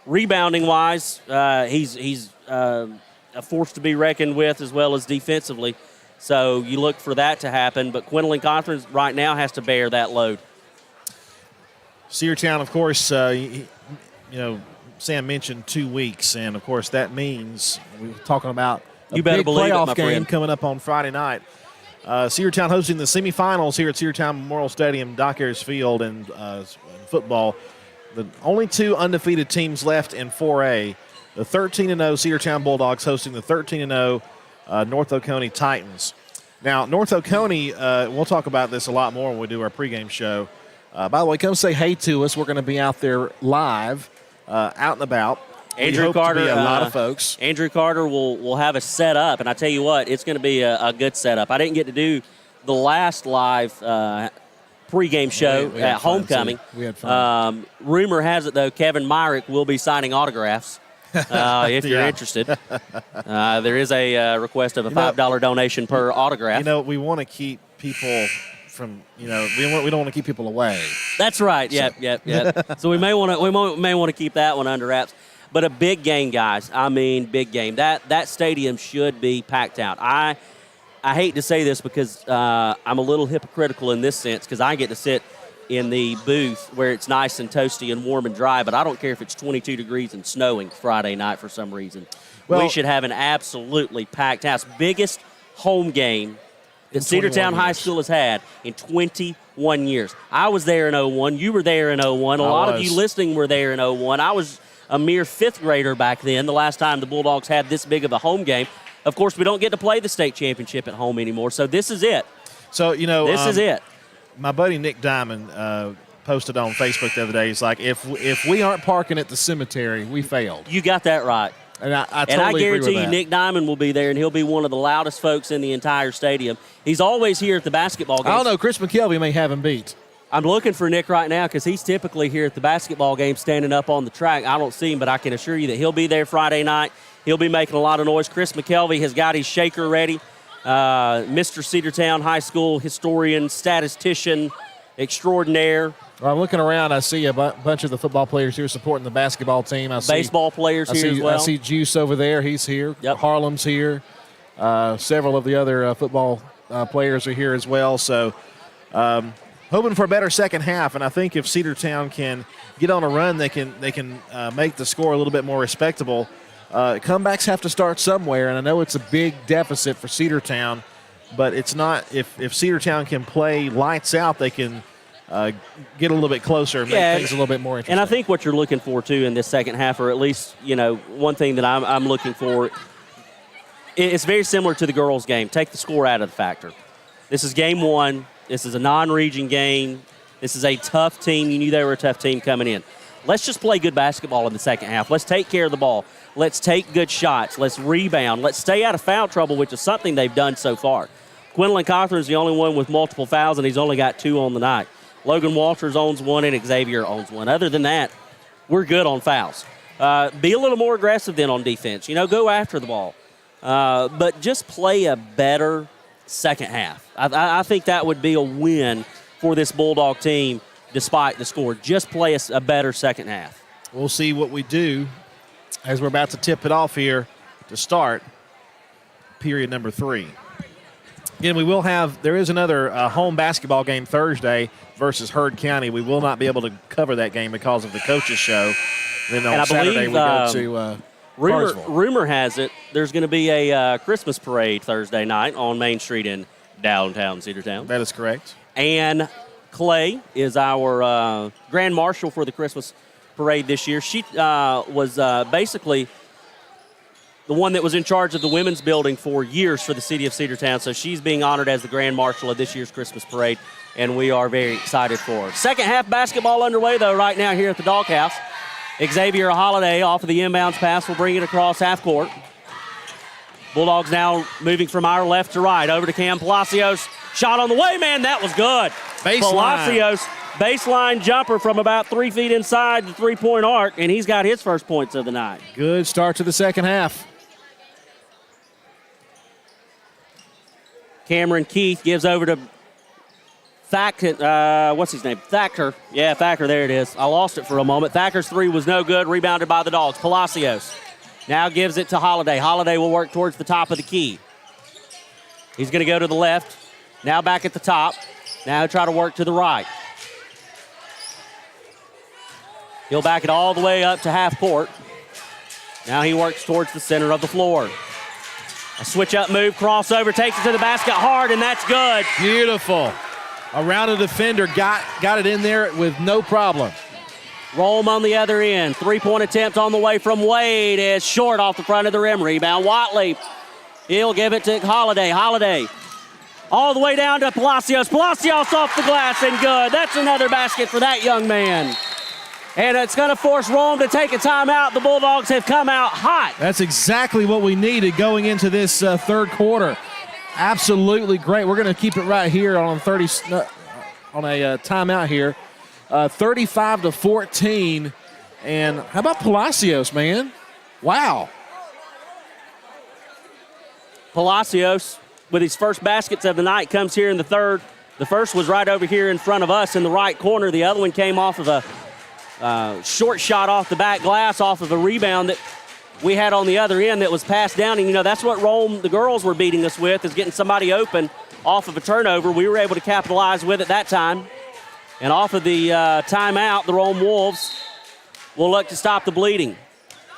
Rebounding-wise, he's a force to be reckoned with as well as defensively. So you look for that to happen. But Quinlan Cothran right now has to bear that load. Cedartown, of course, Sam mentioned 2 weeks, and, of course, that means we're talking about a big playoff game coming up on Friday night. Cedartown hosting the semifinals here at Cedartown Memorial Stadium, Dock Ayers Field, in football. The only 2 undefeated teams left in 4A. The 13-0 Cedartown Bulldogs hosting the 13-0 North Oconee Titans. Now, North Oconee, we'll talk about this a lot more when we do our pregame show. By the way, come say hey to us. We're going to be out there live, out and about. Andrew Carter, a lot of folks. Andrew Carter will have us set up, and I tell you what, it's going to be a good setup. I didn't get to do the last live pregame show at homecoming. We had fun. Rumor has it, though, Kevin Myrick will be signing autographs if you're interested. There is a request of a $5 donation per autograph. We want to keep people from, we don't want to keep people away. That's right. Yep. So we may want to keep that one under wraps. But a big game, guys. I mean, big game. That stadium should be packed out. I hate to say this because I'm a little hypocritical in this sense because I get to sit in the booth where it's nice and toasty and warm and dry, but I don't care if it's 22 degrees and snowing Friday night for some reason. Well, we should have an absolutely packed house. Biggest home game that Cedartown High School has had in 21 years. I was there in 01. You were there in 01. A lot of you listening were there in 01. I was a mere 5th grader back then, the last time the Bulldogs had this big of a home game. Of course, we don't get to play the state championship at home anymore, so this is it. So, this is it. My buddy Nick Diamond posted on Facebook the other day. He's like, if we aren't parking at the cemetery, we failed. You got that right. And I totally guarantee agree with you that. Nick Diamond will be there, and he'll be one of the loudest folks in the entire stadium. He's always here at the basketball games. I don't know. Chris McKelvey may have him beat. I'm looking for Nick right now because he's typically here at the basketball game standing up on the track. I don't see him, but I can assure you that he'll be there Friday night. He'll be making a lot of noise. Chris McKelvey has got his shaker ready. Mr. Cedartown High School historian, statistician extraordinaire. Well, I'm looking around. I see a bunch of the football players here supporting the basketball team. I see baseball players here as well. I see Juice over there. He's here. Yep. Harlem's here. Several of the other football players are here as well. So hoping for a better second half. And I think if Cedartown can get on a run, they can make the score a little bit more respectable. Comebacks have to start somewhere. And I know it's a big deficit for Cedartown, but it's not. If Cedartown can play lights out, they can get a little bit closer and make things a little bit more interesting. And I think what you're looking for, too, in this second half, or at least, one thing that I'm looking for, it's very similar to the girls' game. Take the score out of the factor. This is game 1. This is a non-region game. This is a tough team. You knew they were a tough team coming in. Let's just play good basketball in the second half. Let's take care of the ball. Let's take good shots. Let's rebound. Let's stay out of foul trouble, which is something they've done so far. Quinlan Cothran is the only one with multiple fouls, and he's only got 2 on the night. Logan Walters owns 1, and Xavier owns 1. Other than that, we're good on fouls. Be a little more aggressive then on defense. Go after the ball. But just play a better second half. I think that would be a win for this Bulldog team despite the score. Just play a better second half. We'll see what we do as we're about to tip it off here to start period number 3. Again, there is another home basketball game Thursday versus Heard County. We will not be able to cover that game because of the coaches' show. Then on Saturday we go to rumor has it there's going to be a Christmas parade Thursday night on Main Street in downtown Cedartown. That is correct. And Clay is our Grand Marshal for the Christmas parade this year. She was basically the one that was in charge of the women's building for years for the city of Cedartown. So she's being honored as the Grand Marshal of this year's Christmas parade, and we are very excited for her. Second half basketball underway, though, right now here at the Doghouse. Xavier Holiday off of the inbounds pass will bring it across half court. Bulldogs now moving from our left to right over to Cam Palacios. Shot on the way, man, that was good. Palacios, baseline jumper from about 3 feet inside the three-point arc, and he's got his first points of the night. Good start to the second half. Cameron Keith gives over to what's his name? Thacker. Yeah, Thacker, there it is. I lost it for a moment. Thacker's three was no good, rebounded by the Dogs. Palacios now gives it to Holiday. Holiday will work towards the top of the key. He's going to go to the left. Now back at the top. Now try to work to the right. He'll back it all the way up to half court. Now he works towards the center of the floor. A switch-up move, crossover, takes it to the basket hard, and that's good. Beautiful. Around a defender, got it in there with no problem. Rome on the other end. Three-point attempt on the way from Wade is short off the front of the rim. Rebound, Watley. He'll give it to Holiday. Holiday all the way down to Palacios. Palacios off the glass and good. That's another basket for that young man. And it's going to force Rome to take a timeout. The Bulldogs have come out hot. That's exactly what we needed going into this third quarter. Absolutely great. We're going to keep it right here on a timeout here. 35-14. And how about Palacios, man? Wow. Palacios, with his first baskets of the night, comes here in the third. The first was right over here in front of us in the right corner. The other one came off of a short shot off the back glass off of a rebound that we had on the other end that was passed down. And, that's what Rome, the girls, were beating us with, is getting somebody open off of a turnover. We were able to capitalize with it that time. And off of the timeout, the Rome Wolves will look to stop the bleeding.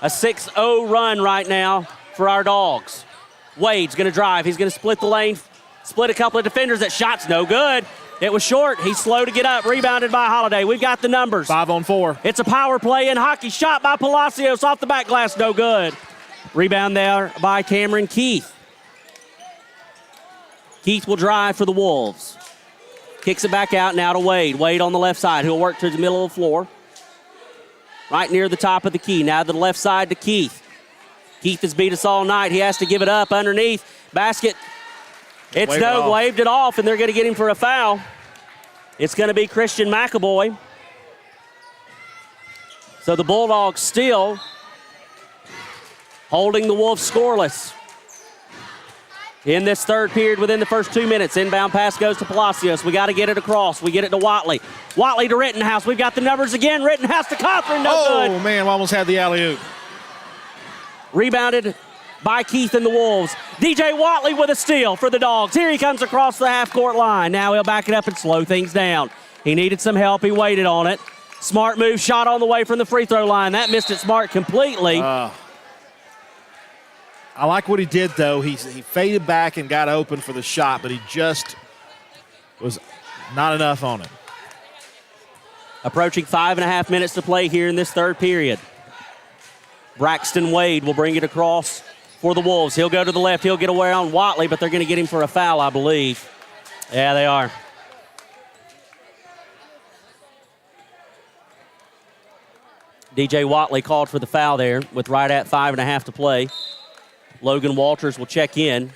A 6-0 run right now for our Dogs. Wade's going to drive. He's going to split the lane, split a couple of defenders. That shot's no good. It was short. He's slow to get up. Rebounded by Holiday. We've got the numbers. 5-on-4. It's a power play in hockey. Shot by Palacios off the back glass. No good. Rebound there by Cameron Keith. Keith will drive for the Wolves. Kicks it back out now to Wade. Wade on the left side. He'll work to the middle of the floor. Right near the top of the key. Now to the left side to Keith. Keith has beat us all night. He has to give it up underneath. Basket. It's waved it off, and they're going to get him for a foul. It's going to be Christian McAvoy. So the Bulldogs still holding the Wolves scoreless. In this third period, within the first 2 minutes, inbound pass goes to Palacios. We got to get it across. We get it to Watley. Watley to Rittenhouse. We've got the numbers again. Rittenhouse to Cochran. No good. Oh, man, we almost had the alley-oop. Rebounded by Keith and the Wolves. DJ Watley with a steal for the Dogs. Here he comes across the half-court line. Now he'll back it up and slow things down. He needed some help. He waited on it. Smart move, shot on the way from the free throw line. That missed it Smart completely. I like what he did, though. He faded back and got open for the shot, but he just was not enough on it. Approaching 5.5 minutes to play here in this third period. Braxton Wade will bring it across for the Wolves. He'll go to the left. He'll get away on Watley, but they're going to get him for a foul, I believe. Yeah, they are. DJ Watley called for the foul there with right at 5.5 to play. Logan Walters will check in,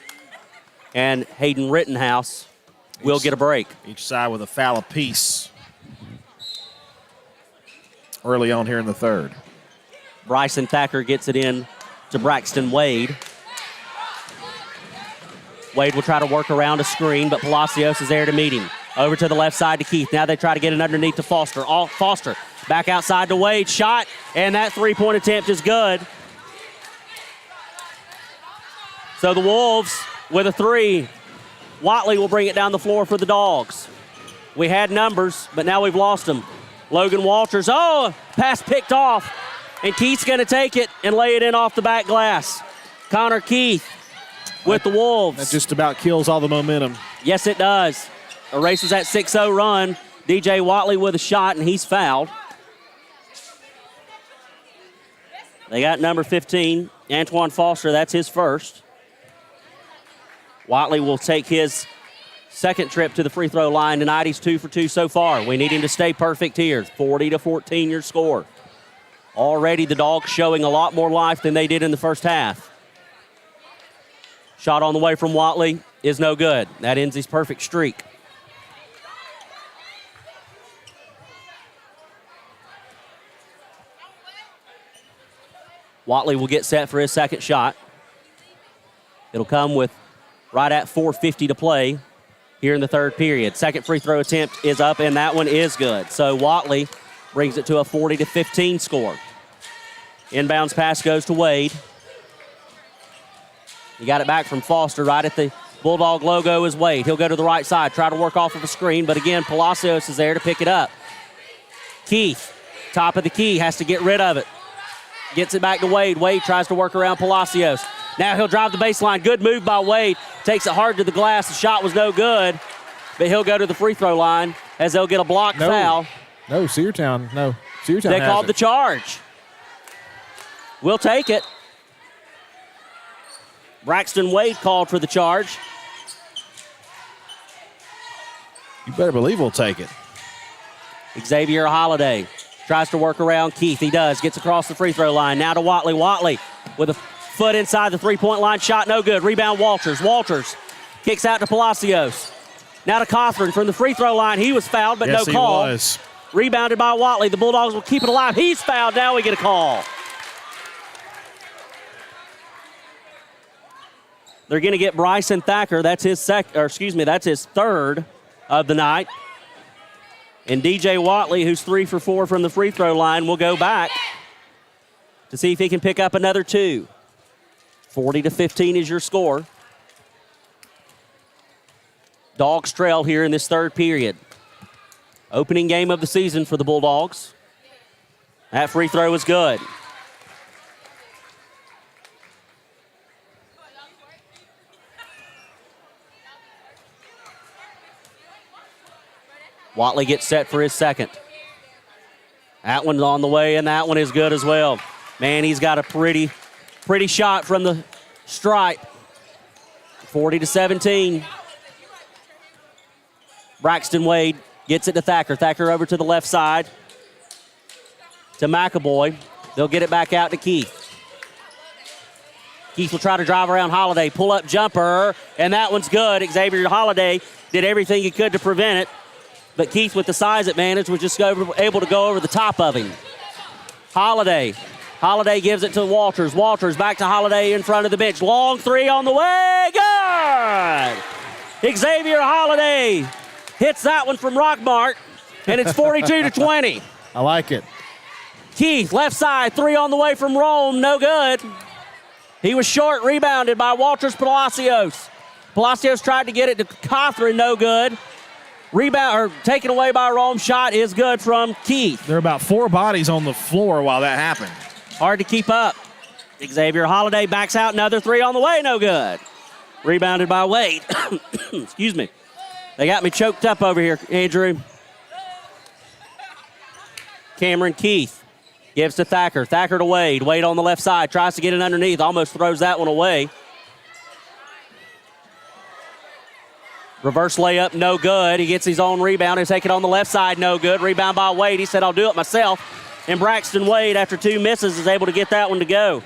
and Hayden Rittenhouse will get a break. Each side with a foul apiece early on here in the third. Bryson Thacker gets it in to Braxton Wade. Wade will try to work around a screen, but Palacios is there to meet him. Over to the left side to Keith. Now they try to get it underneath to Foster. Foster back outside to Wade. Shot, and that three-point attempt is good. So the Wolves with a three. Watley will bring it down the floor for the Dogs. We had numbers, but now we've lost them. Logan Walters, pass picked off. And Keith's going to take it and lay it in off the back glass. Connor Keith with the Wolves. That just about kills all the momentum. Yes, it does. Erases that 6-0 run. DJ Watley with a shot, and he's fouled. They got number 15, Antoine Foster. That's his first. Watley will take his second trip to the free throw line tonight. He's 2 for 2 so far. We need him to stay perfect here. 40-14 your score. Already the Dogs showing a lot more life than they did in the first half. Shot on the way from Watley is no good. That ends his perfect streak. Watley will get set for his second shot. It'll come with right at 4:50 to play here in the third period. Second free throw attempt is up, and that one is good. So Watley brings it to a 40-15 score. Inbounds pass goes to Wade. He got it back from Foster right at the Bulldog logo is Wade. He'll go to the right side, try to work off of a screen, but again, Palacios is there to pick it up. Keith, top of the key, has to get rid of it. Gets it back to Wade. Wade tries to work around Palacios. Now he'll drive the baseline. Good move by Wade. Takes it hard to the glass. The shot was no good, but he'll go to the free throw line as they'll get a block foul. No, Cedartown. No, Cedartown They called the charge. We'll take it. Braxton Wade called for the charge. You better believe we'll take it. Xavier Holiday tries to work around Keith. He does. Gets across the free throw line. Now to Watley. Watley with a foot inside the three-point line. Shot no good. Rebound Walters. Walters kicks out to Palacios. Now to Cothran from the free throw line. He was fouled, but yes, no call. He was. Rebounded by Watley. The Bulldogs will keep it alive. He's fouled. Now we get a call. They're going to get Bryson Thacker. That's his that's his third of the night. And DJ Watley, who's 3 for 4 from the free throw line, will go back to see if he can pick up another 2. 40-15 is your score. Dogs trail here in this third period. Opening game of the season for the Bulldogs. That free throw was good. Watley gets set for his second. That one's on the way, and that one is good as well. Man, he's got a pretty shot from the stripe. 40-17. Braxton Wade gets it to Thacker. Thacker over to the left side to McAvoy. They'll get it back out to Keith. Keith will try to drive around Holiday. Pull-up jumper, and that one's good. Xavier Holiday did everything he could to prevent it. But Keith, with the size advantage, was just able to go over the top of him. Holiday gives it to Walters. Walters back to Holiday in front of the bench. Long three on the way. Good! Xavier Holiday hits that one from Rockmart, and it's 42-20. I like it. Keith, left side, three on the way from Rome. No good. He was short, rebounded by Walters Palacios. Palacios tried to get it to Cothran. No good. Rebound, or taken away by Rome. Shot is good from Keith. There are about 4 bodies on the floor while that happened. Hard to keep up. Xavier Holiday backs out. Another three on the way. No good. Rebounded by Wade. Excuse me. They got me choked up over here, Andrew. Cameron Keith gives to Thacker. Thacker to Wade. Wade on the left side. Tries to get it underneath. Almost throws that one away. Reverse layup, no good. He gets his own rebound. He'll take it on the left side, no good. Rebound by Wade. He said, I'll do it myself. And Braxton Wade, after 2 misses, is able to get that one to go.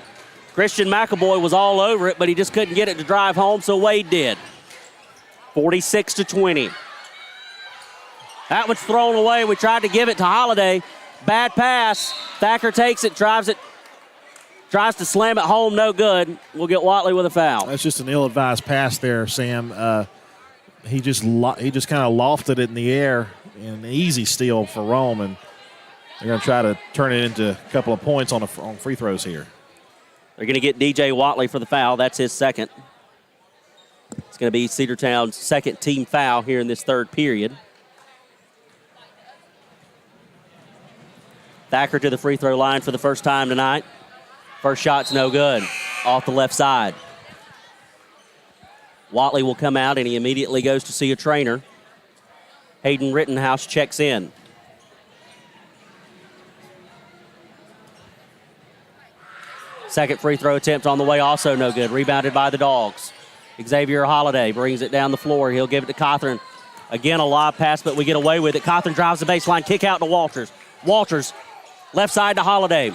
Christian McAvoy was all over it, but he just couldn't get it to drive home, so Wade did. 46-20. That one's thrown away. We tried to give it to Holiday. Bad pass. Thacker takes it, drives it. Tries to slam it home, no good. We'll get Watley with a foul. That's just an ill-advised pass there, Sam. He just kind of lofted it in the air, an easy steal for Rome, and they're going to try to turn it into a couple of points on free throws here. They're going to get DJ Watley for the foul. That's his second. It's going to be Cedartown's second team foul here in this third period. Thacker to the free throw line for the first time tonight. First shot's no good. Off the left side. Watley will come out, and he immediately goes to see a trainer. Hayden Rittenhouse checks in. Second free throw attempt on the way, also no good. Rebounded by the Dogs. Xavier Holiday brings it down the floor. He'll give it to Cothran. Again, a lob pass, but we get away with it. Cothran drives the baseline, kick out to Walters. Walters, left side to Holiday.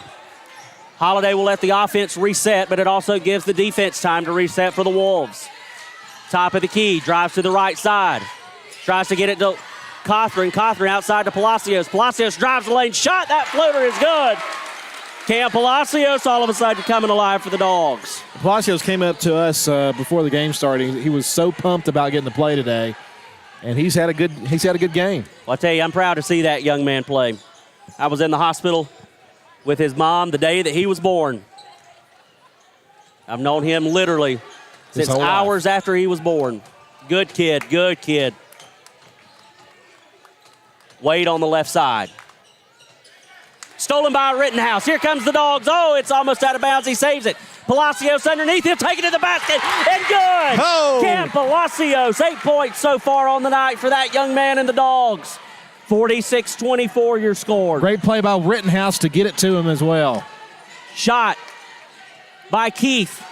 Holiday will let the offense reset, but it also gives the defense time to reset for the Wolves. Top of the key, drives to the right side. Tries to get it to Cothran. Cothran outside to Palacios. Palacios drives the lane, shot. That floater is good. Cam Palacios all of a sudden coming alive for the Dogs. Palacios came up to us before the game started. He was so pumped about getting the play today, and he's had a good game. Well, I tell you, I'm proud to see that young man play. I was in the hospital with his mom the day that he was born. I've known him literally since hours after he was born. Good kid, good kid. Wade on the left side. Stolen by Rittenhouse. Here comes the Dogs. Oh, it's almost out of bounds. He saves it. Palacios underneath. He'll take it to the basket. And good. Oh. Cam Palacios, 8 points so far on the night for that young man and the Dogs. 46-24 your score. Great play by Rittenhouse to get it to him as well. Shot by Keith.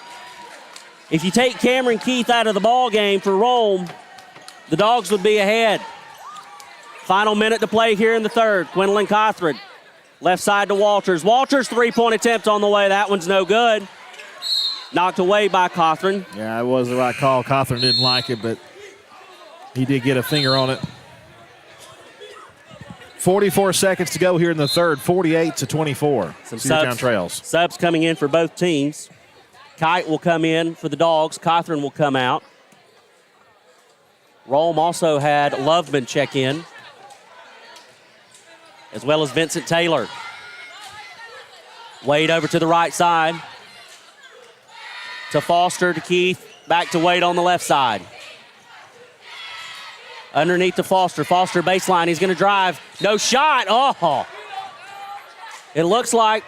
If you take Cameron Keith out of the ball game for Rome, the Dogs would be ahead. Final minute to play here in the third. Quinlan Cothran, left side to Walters. Walters, three-point attempt on the way. That one's no good. Knocked away by Cothran. Yeah, it was the right call. Cothran didn't like it, but he did get a finger on it. 44 seconds to go here in the third, 48-24. Cedartown trails. Subs coming in for both teams. Kite will come in for the Dogs. Cothran will come out. Rome also had Loveman check in, as well as Vincent Taylor. Wade over to the right side. To Foster, to Keith. Back to Wade on the left side. Underneath to Foster. Foster baseline. He's going to drive. No shot. Oh. It looks like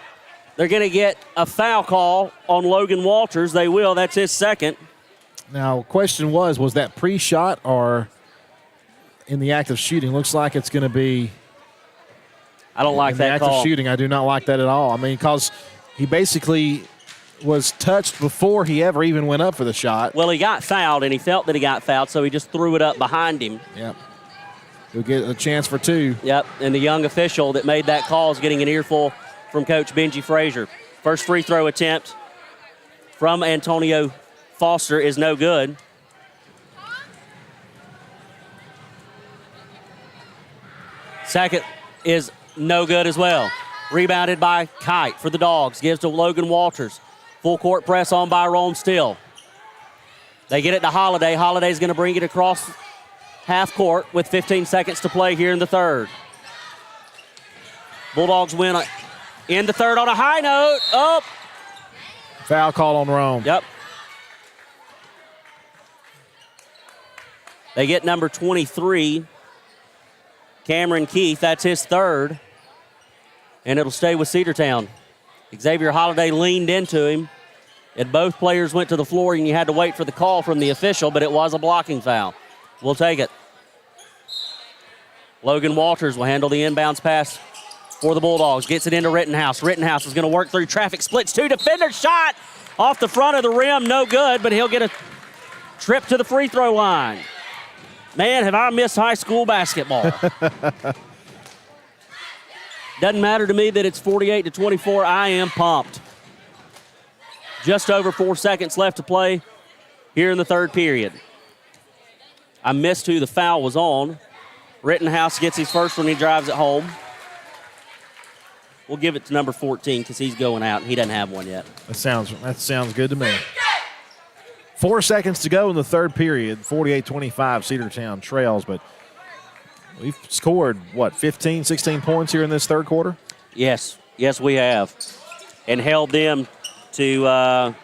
they're going to get a foul call on Logan Walters. They will. That's his second. Now, question was that pre-shot or in the act of shooting? Looks like it's going to be. I don't like that call. In the act of shooting, I do not like that at all. I mean, because he basically was touched before he ever even went up for the shot. Well, he got fouled, and he felt that he got fouled, so he just threw it up behind him. Yep. He'll get a chance for two. Yep, and the young official that made that call is getting an earful from Coach Benji Frazier. First free throw attempt from Antonio Foster is no good. Second is no good as well. Rebounded by Kite for the Dogs. Gives to Logan Walters. Full court press on by Rome still. They get it to Holiday. Holiday's going to bring it across half court with 15 seconds to play here in the third. Bulldogs win in the third on a high note. Oh. Foul call on Rome. Yep. They get number 23, Cameron Keith. That's his third. And it'll stay with Cedartown. Xavier Holiday leaned into him, and both players went to the floor, and you had to wait for the call from the official, but it was a blocking foul. We'll take it. Logan Walters will handle the inbounds pass for the Bulldogs. Gets it into Rittenhouse. Rittenhouse is going to work through traffic. Splits two defenders. Shot off the front of the rim. No good, but he'll get a trip to the free throw line. Man, have I missed high school basketball. Doesn't matter to me that it's 48-24. I am pumped. Just over 4 seconds left to play here in the third period. I missed who the foul was on. Rittenhouse gets his first when he drives it home. We'll give it to number 14 because he's going out and he doesn't have one yet. That sounds good to me. 4 seconds to go in the third period. 48-25, Cedartown trails, but we've scored, 15, 16 points here in this third quarter? Yes, we have. And held them to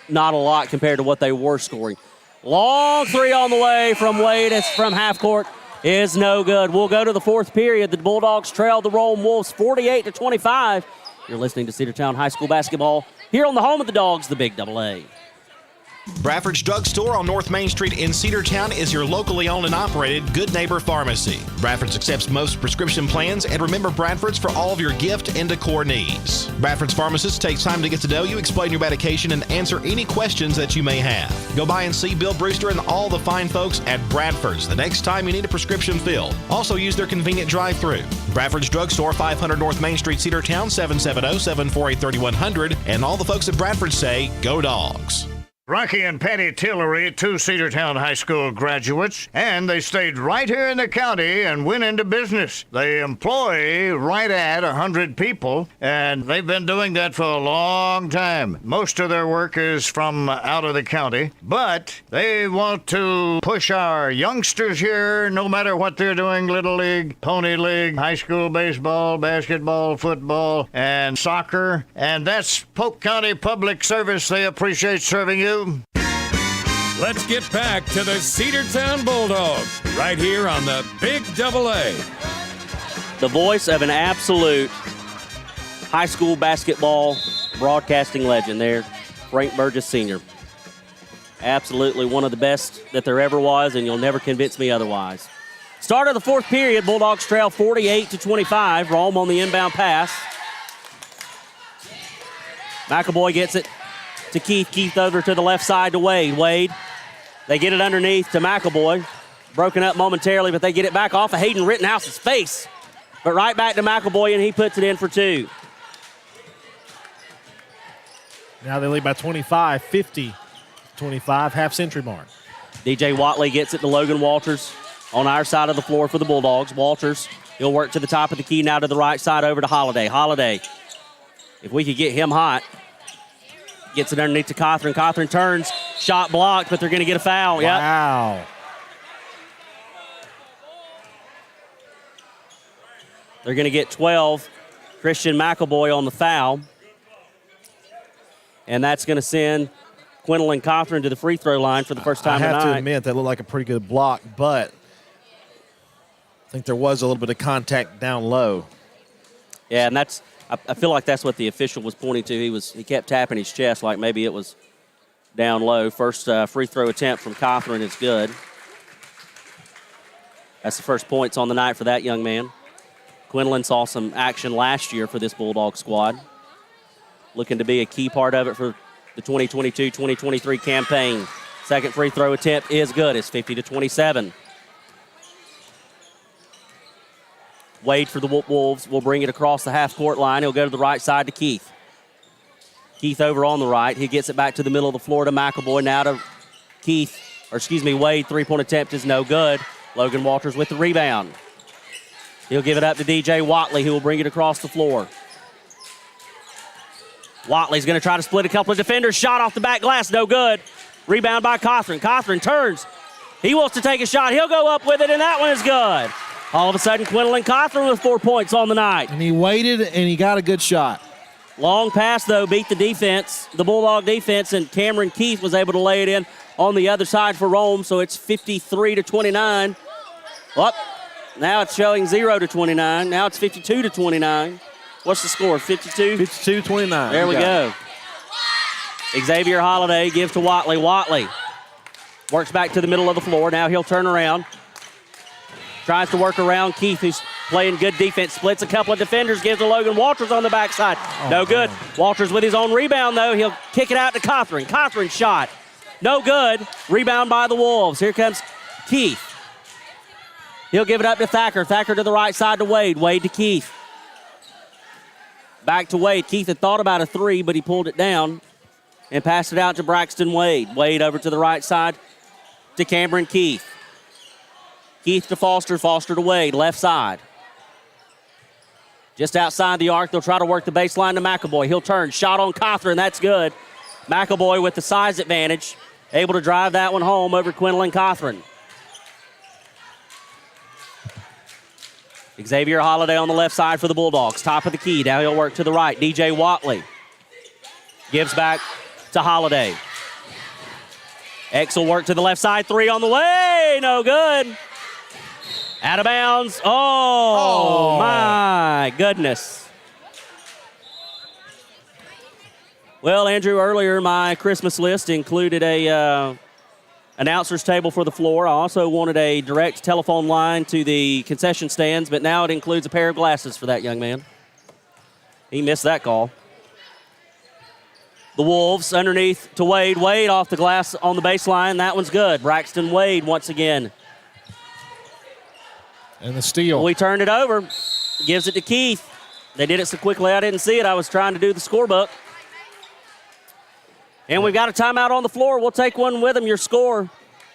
not a lot compared to what they were scoring. Long three on the way from Wade. It's from half court. Is no good. We'll go to the fourth period. The Bulldogs trail the Rome Wolves 48-25. You're listening to Cedartown High School basketball here on the home of the Dogs, the Big AA. Bradford's Drug Store on North Main Street in Cedartown is your locally owned and operated Good Neighbor Pharmacy. Bradford's accepts most prescription plans, and remember Bradford's for all of your gift and decor needs. Bradford's pharmacist takes time to get to know you, explain your medication, and answer any questions that you may have. Go by and see Bill Brewster and all the fine folks at Bradford's the next time you need a prescription filled. Also use their convenient drive-thru. Bradford's Drug Store, 500 North Main Street, Cedartown, 770-748-3100. And all the folks at Bradford say, go Dogs. Rocky and Patty Tillery, two Cedartown High School graduates, and they stayed right here in the county and went into business. They employ right at 100 people, and they've been doing that for a long time. Most of their work is from out of the county, but they want to push our youngsters here, no matter what they're doing, Little League, Pony League, high school baseball, basketball, football, and soccer, and that's Polk County Public Service. They appreciate serving you. Let's get back to the Cedartown Bulldogs right here on the Big AA. The voice of an absolute high school basketball broadcasting legend there, Frank Burgess Sr. Absolutely one of the best that there ever was, and you'll never convince me otherwise. Start of the fourth period, Bulldogs trail 48-25. Rome on the inbound pass. McAvoy gets it to Keith. Keith over to the left side to Wade. Wade, they get it underneath to McAvoy. Broken up momentarily, but they get it back off of Hayden Rittenhouse's face. But right back to McAvoy, and he puts it in for two. Now they lead by 25, 50-25, half-century mark. DJ Watley gets it to Logan Walters on our side of the floor for the Bulldogs. Walters, he'll work to the top of the key now to the right side over to Holiday. Holiday, if we could get him hot, gets it underneath to Cothran. Cothran turns, shot blocked, but they're going to get a foul. Wow. Yep. They're going to get 12. Christian McAvoy on the foul. And that's going to send Quinlan Cothran to the free throw line for the first time tonight. I have to admit, that looked like a pretty good block, but I think there was a little bit of contact down low. Yeah, and that's, I feel like that's what the official was pointing to. He kept tapping his chest like maybe it was down low. First free throw attempt from Cothran is good. That's the first points on the night for that young man. Quinlan saw some action last year for this Bulldog squad. Looking to be a key part of it for the 2022-2023 campaign. Second free throw attempt is good. It's 50-27. Wade for the Wolves will bring it across the half-court line. He'll go to the right side to Keith. Keith over on the right. He gets it back to the middle of the floor to McAvoy. Now to Wade. Three-point attempt is no good. Logan Walters with the rebound. He'll give it up to DJ Watley, who will bring it across the floor. Watley's going to try to split a couple of defenders. Shot off the back glass, no good. Rebound by Cothran. Cothran turns. He wants to take a shot. He'll go up with it, and that one is good. All of a sudden, Quinlan Cothran with 4 points on the night. And he waited, and he got a good shot. Long pass, though, beat the defense, the Bulldog defense, and Cameron Keith was able to lay it in on the other side for Rome, so it's 53-29. Up. Now it's showing 0-29. Now it's 52-29. What's the score, 52? 52-29. There we go. Xavier Holiday gives to Watley. Watley works back to the middle of the floor. Now he'll turn around. Tries to work around Keith, who's playing good defense. Splits a couple of defenders, gives to Logan Walters on the backside. No good. Man. Walters with his own rebound, though. He'll kick it out to Cothran. Cothran shot. No good. Rebound by the Wolves. Here comes Keith. He'll give it up to Thacker. Thacker to the right side to Wade. Wade to Keith. Back to Wade. Keith had thought about a three, but he pulled it down and passed it out to Braxton Wade. Wade over to the right side to Cameron Keith. Keith to Foster. Foster to Wade. Left side. Just outside the arc, they'll try to work the baseline to McAvoy. He'll turn. Shot on Cothran. That's good. McAvoy with the size advantage. Able to drive that one home over Quinlan Cothran. Xavier Holiday on the left side for the Bulldogs. Top of the key. Now he'll work to the right. DJ Watley gives back to Holiday. X will work to the left side. Three on the way. No good. Out of bounds. Oh, my goodness. Well, Andrew, earlier my Christmas list included a announcer's table for the floor. I also wanted a direct telephone line to the concession stands, but now it includes a pair of glasses for that young man. He missed that call. The Wolves underneath to Wade. Wade off the glass on the baseline. That one's good. Braxton Wade once again. And the steal. We turned it over. Gives it to Keith. They did it so quickly I didn't see it. I was trying to do the scorebook. And we've got a timeout on the floor. We'll take one with them. Your score,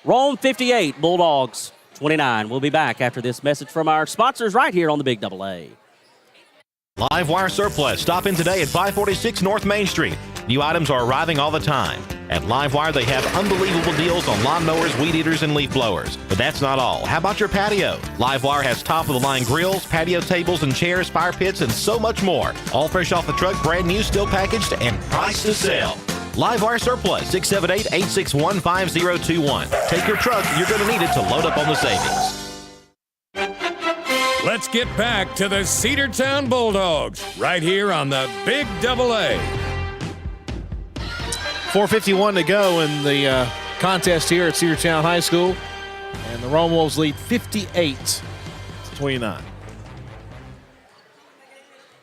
Rome 58, Bulldogs 29. We'll be back after this message from our sponsors right here on the Big AA. Live Wire Surplus. Stop in today at 546 North Main Street. New items are arriving all the time. At Live Wire, they have unbelievable deals on lawnmowers, weed eaters, and leaf blowers. But that's not all. How about your patio? Live Wire has top-of-the-line grills, patio tables and chairs, fire pits, and so much more. All fresh off the truck, brand new, still packaged, and priced to sell. Live Wire Surplus, 678-861-5021. Take your truck. You're going to need it to load up on the savings. Let's get back to the Cedartown Bulldogs right here on the Big AA. 4:51 to go in the contest here at Cedartown High School. And the Rome Wolves lead 58-29.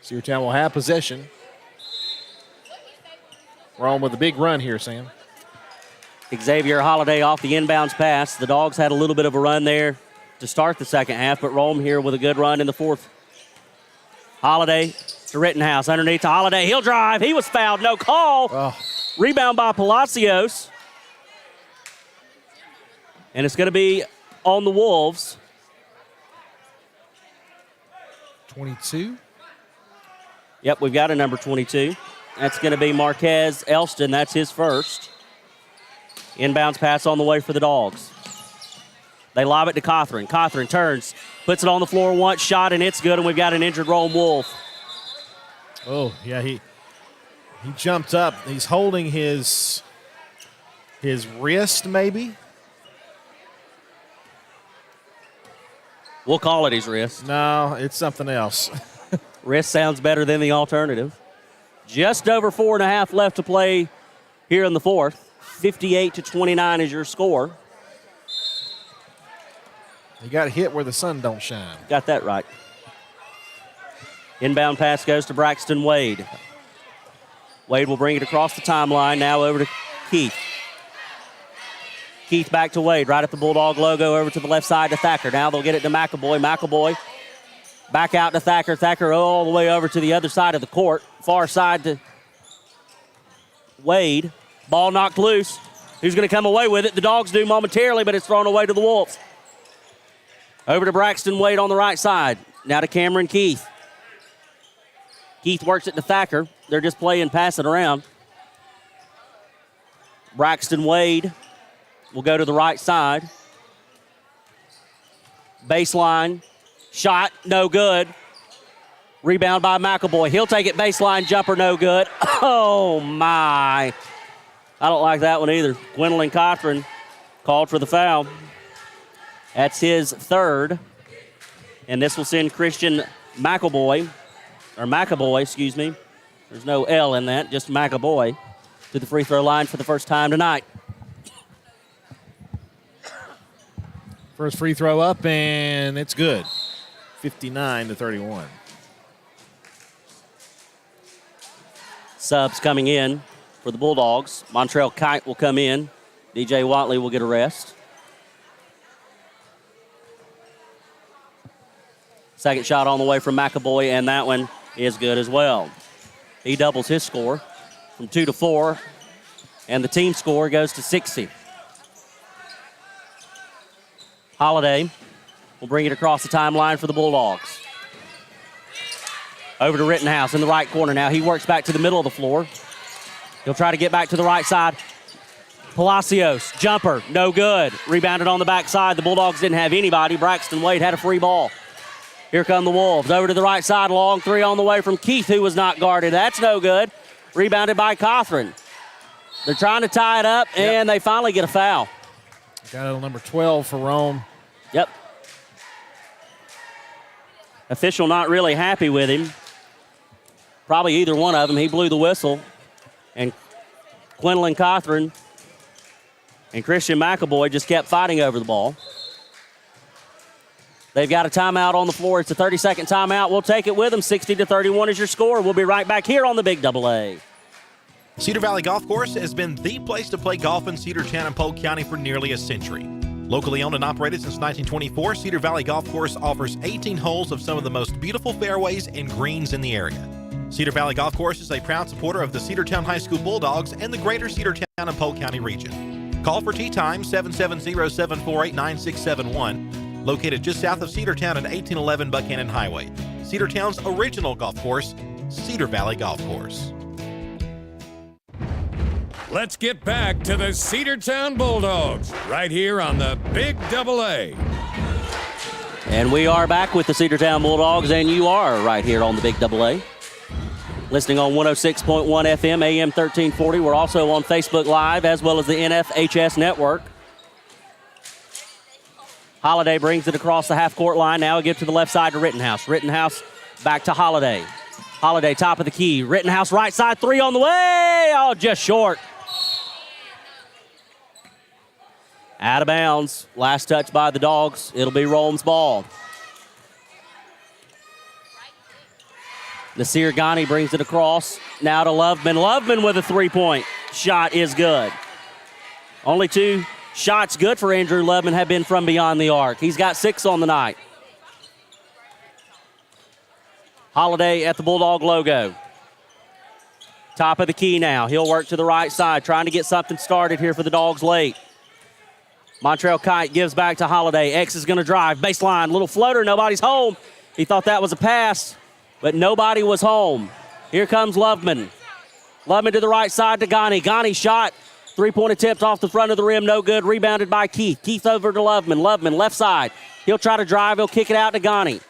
Cedartown will have possession. Rome with a big run here, Sam. Xavier Holiday off the inbounds pass. The Dogs had a little bit of a run there to start the second half, but Rome here with a good run in the fourth. Holiday to Rittenhouse underneath to Holiday. He'll drive. He was fouled. No call. Oh. Rebound by Palacios. And it's going to be on the Wolves. 22. Yep, we've got a number 22. That's going to be Marquez Elston. That's his first. Inbounds pass on the way for the Dogs. They lob it to Cothran. Cothran turns, puts it on the floor, once shot, and it's good, and we've got an injured Rome Wolf. Oh, yeah, he jumped up. He's holding his wrist, maybe. We'll call it his wrist. No, it's something else. Wrist sounds better than the alternative. Just over 4.5 left to play here in the fourth. 58-29 is your score. He got hit where the sun don't shine. Got that right. Inbound pass goes to Braxton Wade. Wade will bring it across the timeline. Now over to Keith. Keith back to Wade, right at the Bulldog logo, over to the left side to Thacker. Now they'll get it to McAvoy. McAvoy back out to Thacker. Thacker all the way over to the other side of the court. Far side to Wade. Ball knocked loose. Who's going to come away with it? The Dogs do momentarily, but it's thrown away to the Wolves. Over to Braxton Wade on the right side. Now to Cameron Keith. Keith works it to Thacker. They're just playing pass it around. Braxton Wade will go to the right side. Baseline. Shot, no good. Rebound by McAvoy. He'll take it, baseline jumper, no good. Oh, my. I don't like that one either. Gwendolyn Cothran called for the foul. That's his third. And this will send Christian McAvoy, excuse me. There's no L in that, just McAvoy, to the free throw line for the first time tonight. First free throw up, and it's good. 59-31. Subs coming in for the Bulldogs. Montrell Kite will come in. DJ Watley will get a rest. Second shot on the way from McAvoy, and that one is good as well. He doubles his score from 2 to 4, and the team score goes to 60. Holiday will bring it across the timeline for the Bulldogs. Over to Rittenhouse in the right corner now. He works back to the middle of the floor. He'll try to get back to the right side. Palacios, jumper, no good. Rebounded on the backside. The Bulldogs didn't have anybody. Braxton Wade had a free ball. Here come the Wolves. Over to the right side, long three on the way from Keith, who was not guarded. That's no good. Rebounded by Cothran. They're trying to tie it up, and they finally get a foul. Got a number 12 for Rome. Yep. Official not really happy with him. Probably either one of them. He blew the whistle. And Gwendolyn Cothran and Christian McAvoy just kept fighting over the ball. They've got a timeout on the floor. It's a 30-second timeout. We'll take it with them. 60-31 is your score. We'll be right back here on the Big AA. Cedar Valley Golf Course has been the place to play golf in Cedartown and Polk County for nearly a century. Locally owned and operated since 1924, Cedar Valley Golf Course offers 18 holes of some of the most beautiful fairways and greens in the area. Cedar Valley Golf Course is a proud supporter of the Cedartown High School Bulldogs and the greater Cedartown and Polk County region. Call for tee time 770-748-9671, located just south of Cedartown at 1811 Buchanan Highway. Cedartown's original golf course, Cedar Valley Golf Course. Let's get back to the Cedartown Bulldogs right here on the Big AA. And we are back with the Cedartown Bulldogs, and you are right here on the Big AA. Listening on 106.1 FM, AM 1340. We're also on Facebook Live as well as the NFHS Network. Holiday brings it across the half-court line. Now we get to the left side to Rittenhouse. Rittenhouse back to Holiday. Holiday top of the key. Rittenhouse right side, three on the way. Oh, just short. Out of bounds. Last touch by the Dogs. It'll be Rome's ball. Nasir Ghani brings it across. Now to Loveman. Loveman with a three-point shot is good. Only two shots good for Andrew Loveman have been from beyond the arc. He's got 6 on the night. Holiday at the Bulldog logo. Top of the key now. He'll work to the right side, trying to get something started here for the Dogs late. Montrell Kite gives back to Holiday. X is going to drive. Baseline, little floater. Nobody's home. He thought that was a pass, but nobody was home. Here comes Loveman. Loveman to the right side to Ghani. Ghani shot. Three-point attempt off the front of the rim. No good. Rebounded by Keith. Keith over to Loveman. Loveman left side. He'll try to drive. He'll kick it out to Ghani.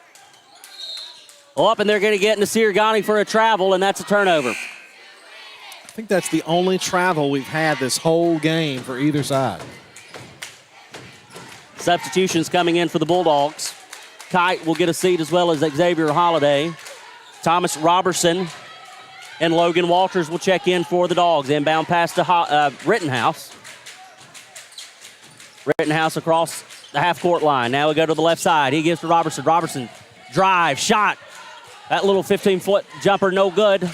Up, and they're going to get Nasir Ghani for a travel, and that's a turnover. I think that's the only travel we've had this whole game for either side. Substitutions coming in for the Bulldogs. Kite will get a seat as well as Xavier Holiday. Thomas Robertson and Logan Walters will check in for the Dogs. Inbound pass to Rittenhouse. Rittenhouse across the half-court line. Now we go to the left side. He gives to Robertson. Robertson drive, shot. That little 15-foot jumper, no good.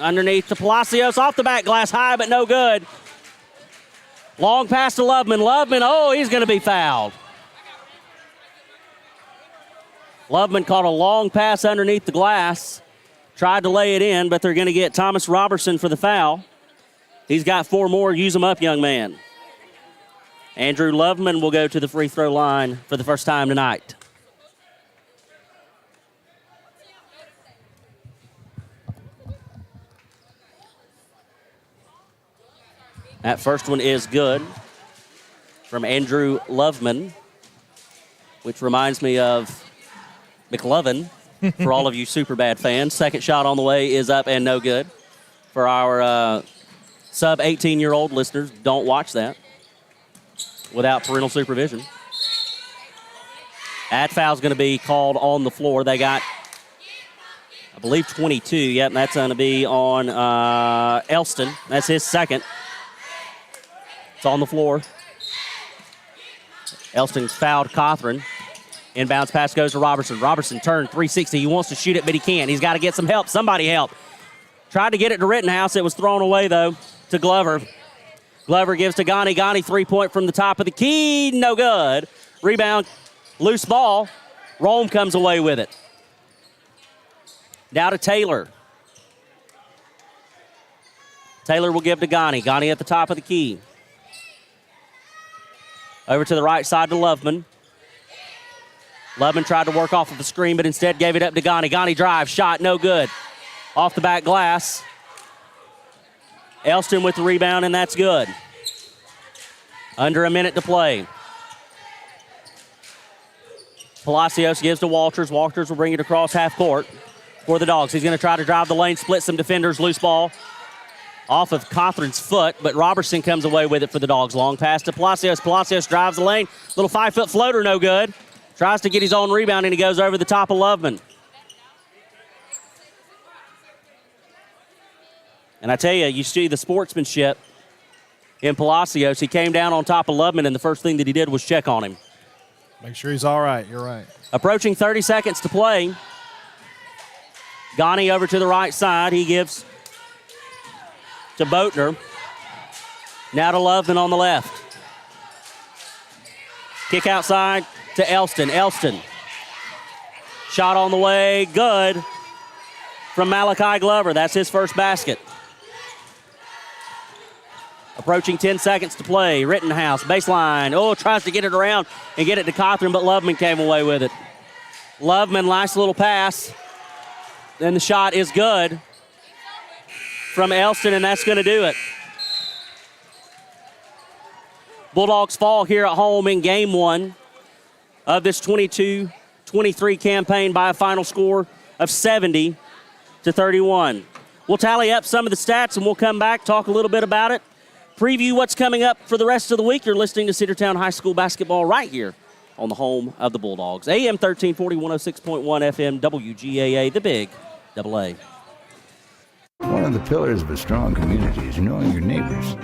Underneath to Palacios, off the back glass, high but no good. Long pass to Loveman. Loveman, oh, he's going to be fouled. Loveman caught a long pass underneath the glass. Tried to lay it in, but they're going to get Thomas Robertson for the foul. He's got 4 more. Use them up, young man. Andrew Loveman will go to the free throw line for the first time tonight. That first one is good from Andrew Loveman, which reminds me of McLovin for all of you Superbad fans. Second shot on the way is up and no good. For our sub-18-year-old listeners, don't watch that without parental supervision. That foul's going to be called on the floor. They got, I believe, 22. Yep, that's going to be on Elston. That's his second. It's on the floor. Elston's fouled Cothran. Inbounds pass goes to Robertson. Robertson turned 360. He wants to shoot it, but he can't. He's got to get some help. Somebody help. Tried to get it to Rittenhouse. It was thrown away, though, to Glover. Glover gives to Ghani. Ghani, 3-point from the top of the key. No good. Rebound, loose ball. Rome comes away with it. Now to Taylor. Taylor will give to Ghani. Ghani at the top of the key. Over to the right side to Loveman. Loveman tried to work off of the screen, but instead gave it up to Ghani. Ghani drive, shot, no good. Off the back glass. Elston with the rebound, and that's good. Under a minute to play. Palacios gives to Walters. Walters will bring it across half court for the Dogs. He's going to try to drive the lane, split some defenders, loose ball. Off of Cothran's foot, but Robertson comes away with it for the Dogs. Long pass to Palacios. Palacios drives the lane. Little 5-foot floater, no good. Tries to get his own rebound, and he goes over the top of Loveman. And I tell you, you see the sportsmanship in Palacios. He came down on top of Loveman, and the first thing that he did was check on him. Make sure he's all right. You're right. Approaching 30 seconds to play. Ghani over to the right side. He gives to Boatner. Now to Loveman on the left. Kick outside to Elston. Elston. Shot on the way. Good. from Malachi Glover. That's his first basket. Approaching 10 seconds to play. Rittenhouse, baseline. Oh, tries to get it around and get it to Cothran, but Loveman came away with it. Loveman, nice little pass. Then the shot is good from Elston, and that's going to do it. Bulldogs fall here at home in game one of this 22-23 campaign by a final score of 70-31. We'll tally up some of the stats, and we'll come back, talk a little bit about it, preview what's coming up for the rest of the week. You're listening to Cedartown High School basketball right here on the home of the Bulldogs. AM 1340, 106.1 FM, WGAA, the Big AA. One of the pillars of a strong community is knowing your neighbors.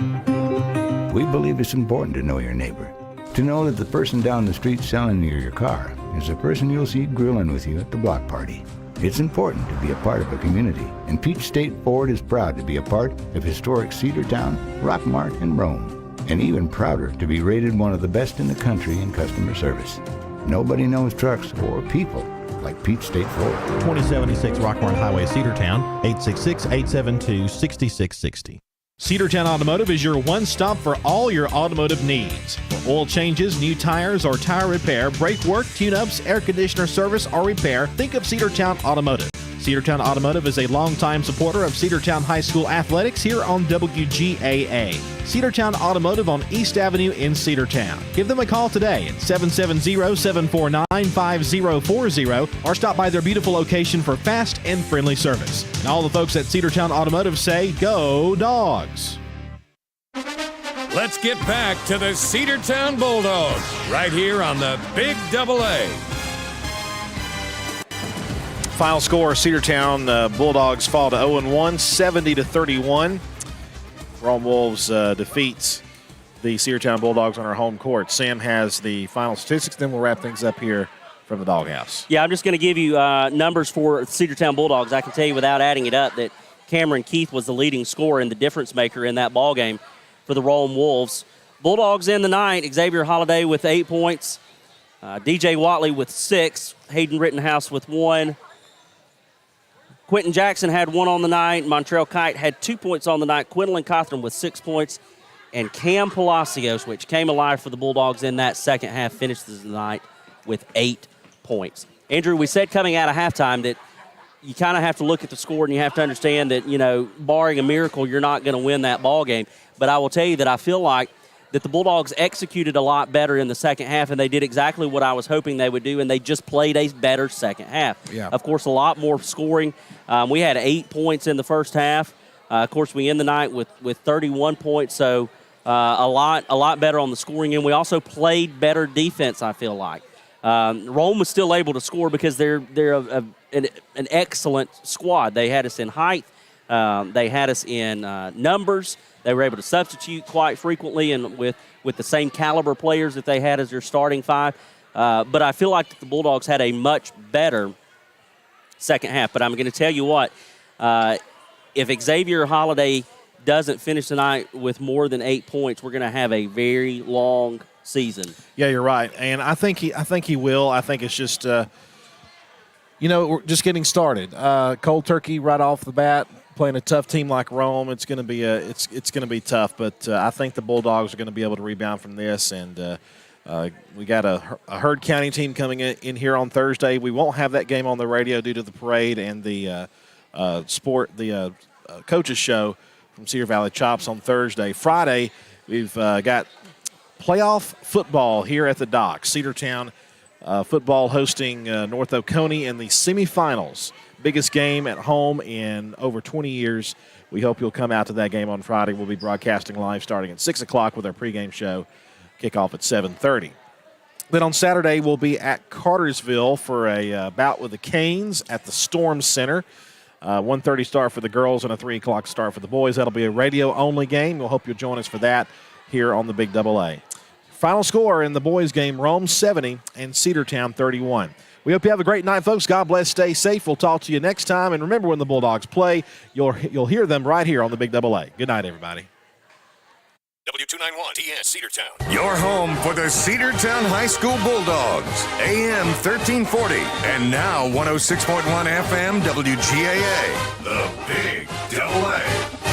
We believe it's important to know your neighbor. To know that the person down the street selling you your car is the person you'll see grilling with you at the block party. It's important to be a part of a community, and Peach State Ford is proud to be a part of historic Cedartown, Rockmart, and Rome, and even prouder to be rated one of the best in the country in customer service. Nobody knows trucks or people like Peach State Ford. 2076 Rockmart Highway, Cedartown, 866-872-6660. Cedartown Automotive is your one-stop for all your automotive needs. For oil changes, new tires, or tire repair, brake work, tune-ups, air conditioner service, or repair, think of Cedartown Automotive. Cedartown Automotive is a longtime supporter of Cedartown High School athletics here on WGAA. Cedartown Automotive on East Avenue in Cedartown. Give them a call today at 770-749-5040 or stop by their beautiful location for fast and friendly service. And all the folks at Cedartown Automotive say, go Dogs! Let's get back to the Cedartown Bulldogs right here on the Big AA. Final score, Cedartown Bulldogs fall to 0-1, 70-31. Rome Wolves defeats the Cedartown Bulldogs on our home court. Sam has the final statistics, then we'll wrap things up here from the Doghouse. Yeah, I'm just going to give you numbers for Cedartown Bulldogs. I can tell you without adding it up that Cameron Keith was the leading scorer and the difference maker in that ball game for the Rome Wolves. Bulldogs in the night, Xavier Holiday with 8 points, DJ Watley with 6, Hayden Rittenhouse with 1, Quentin Jackson had 1 on the night. Montrell Kite had 2 points on the night. Quinlan Cothran with 6 points. And Cam Palacios, which came alive for the Bulldogs in that second half, finished the night with 8 points. Andrew, we said coming out of halftime that you kind of have to look at the score and you have to understand that, you know, barring a miracle, you're not going to win that ball game. But I will tell you that I feel like that the Bulldogs executed a lot better in the second half, and they did exactly what I was hoping they would do, and they just played a better second half. Yeah. Of course, a lot more scoring. We had 8 points in the first half. Of course, we end the night with 31 points, so a lot better on the scoring end. We also played better defense, I feel like. Rome was still able to score because they're an excellent squad. They had us in height. They had us in numbers. They were able to substitute quite frequently and with the same caliber players that they had as their starting five. But I feel like the Bulldogs had a much better second half. But I'm going to tell you what, if Xavier Holiday doesn't finish tonight with more than 8 points, we're going to have a very long season. Yeah, you're right. And I think he will. I think it's just, we're just getting started. Cold turkey right off the bat. Playing a tough team like Rome, it's going to be it's going to be tough. But I think the Bulldogs are going to be able to rebound from this. And we got a Heard County team coming in here on Thursday. We won't have that game on the radio due to the parade and the coaches show from Cedar Valley Chops on Thursday. Friday, we've got playoff football here at the Docks. Cedartown football hosting North Oconee in the semifinals. Biggest game at home in over 20 years. We hope you'll come out to that game on Friday. We'll be broadcasting live starting at 6 o'clock with our pregame show. Kickoff at 7:30. Then on Saturday, we'll be at Cartersville for a bout with the Canes at the Storm Center. 1:30 start for the girls and a 3 o'clock start for the boys. That'll be a radio-only game. We'll hope you'll join us for that here on the Big AA. Final score in the boys' game, Rome 70 and Cedartown 31. We hope you have a great night, folks. God bless. Stay safe. We'll talk to you next time. And remember, when the Bulldogs play, you'll hear them right here on the Big AA. Good night, everybody. W291 TN Cedartown. Your home for the Cedartown High School Bulldogs. AM 1340 and now 106.1 FM WGAA. The Big Double A.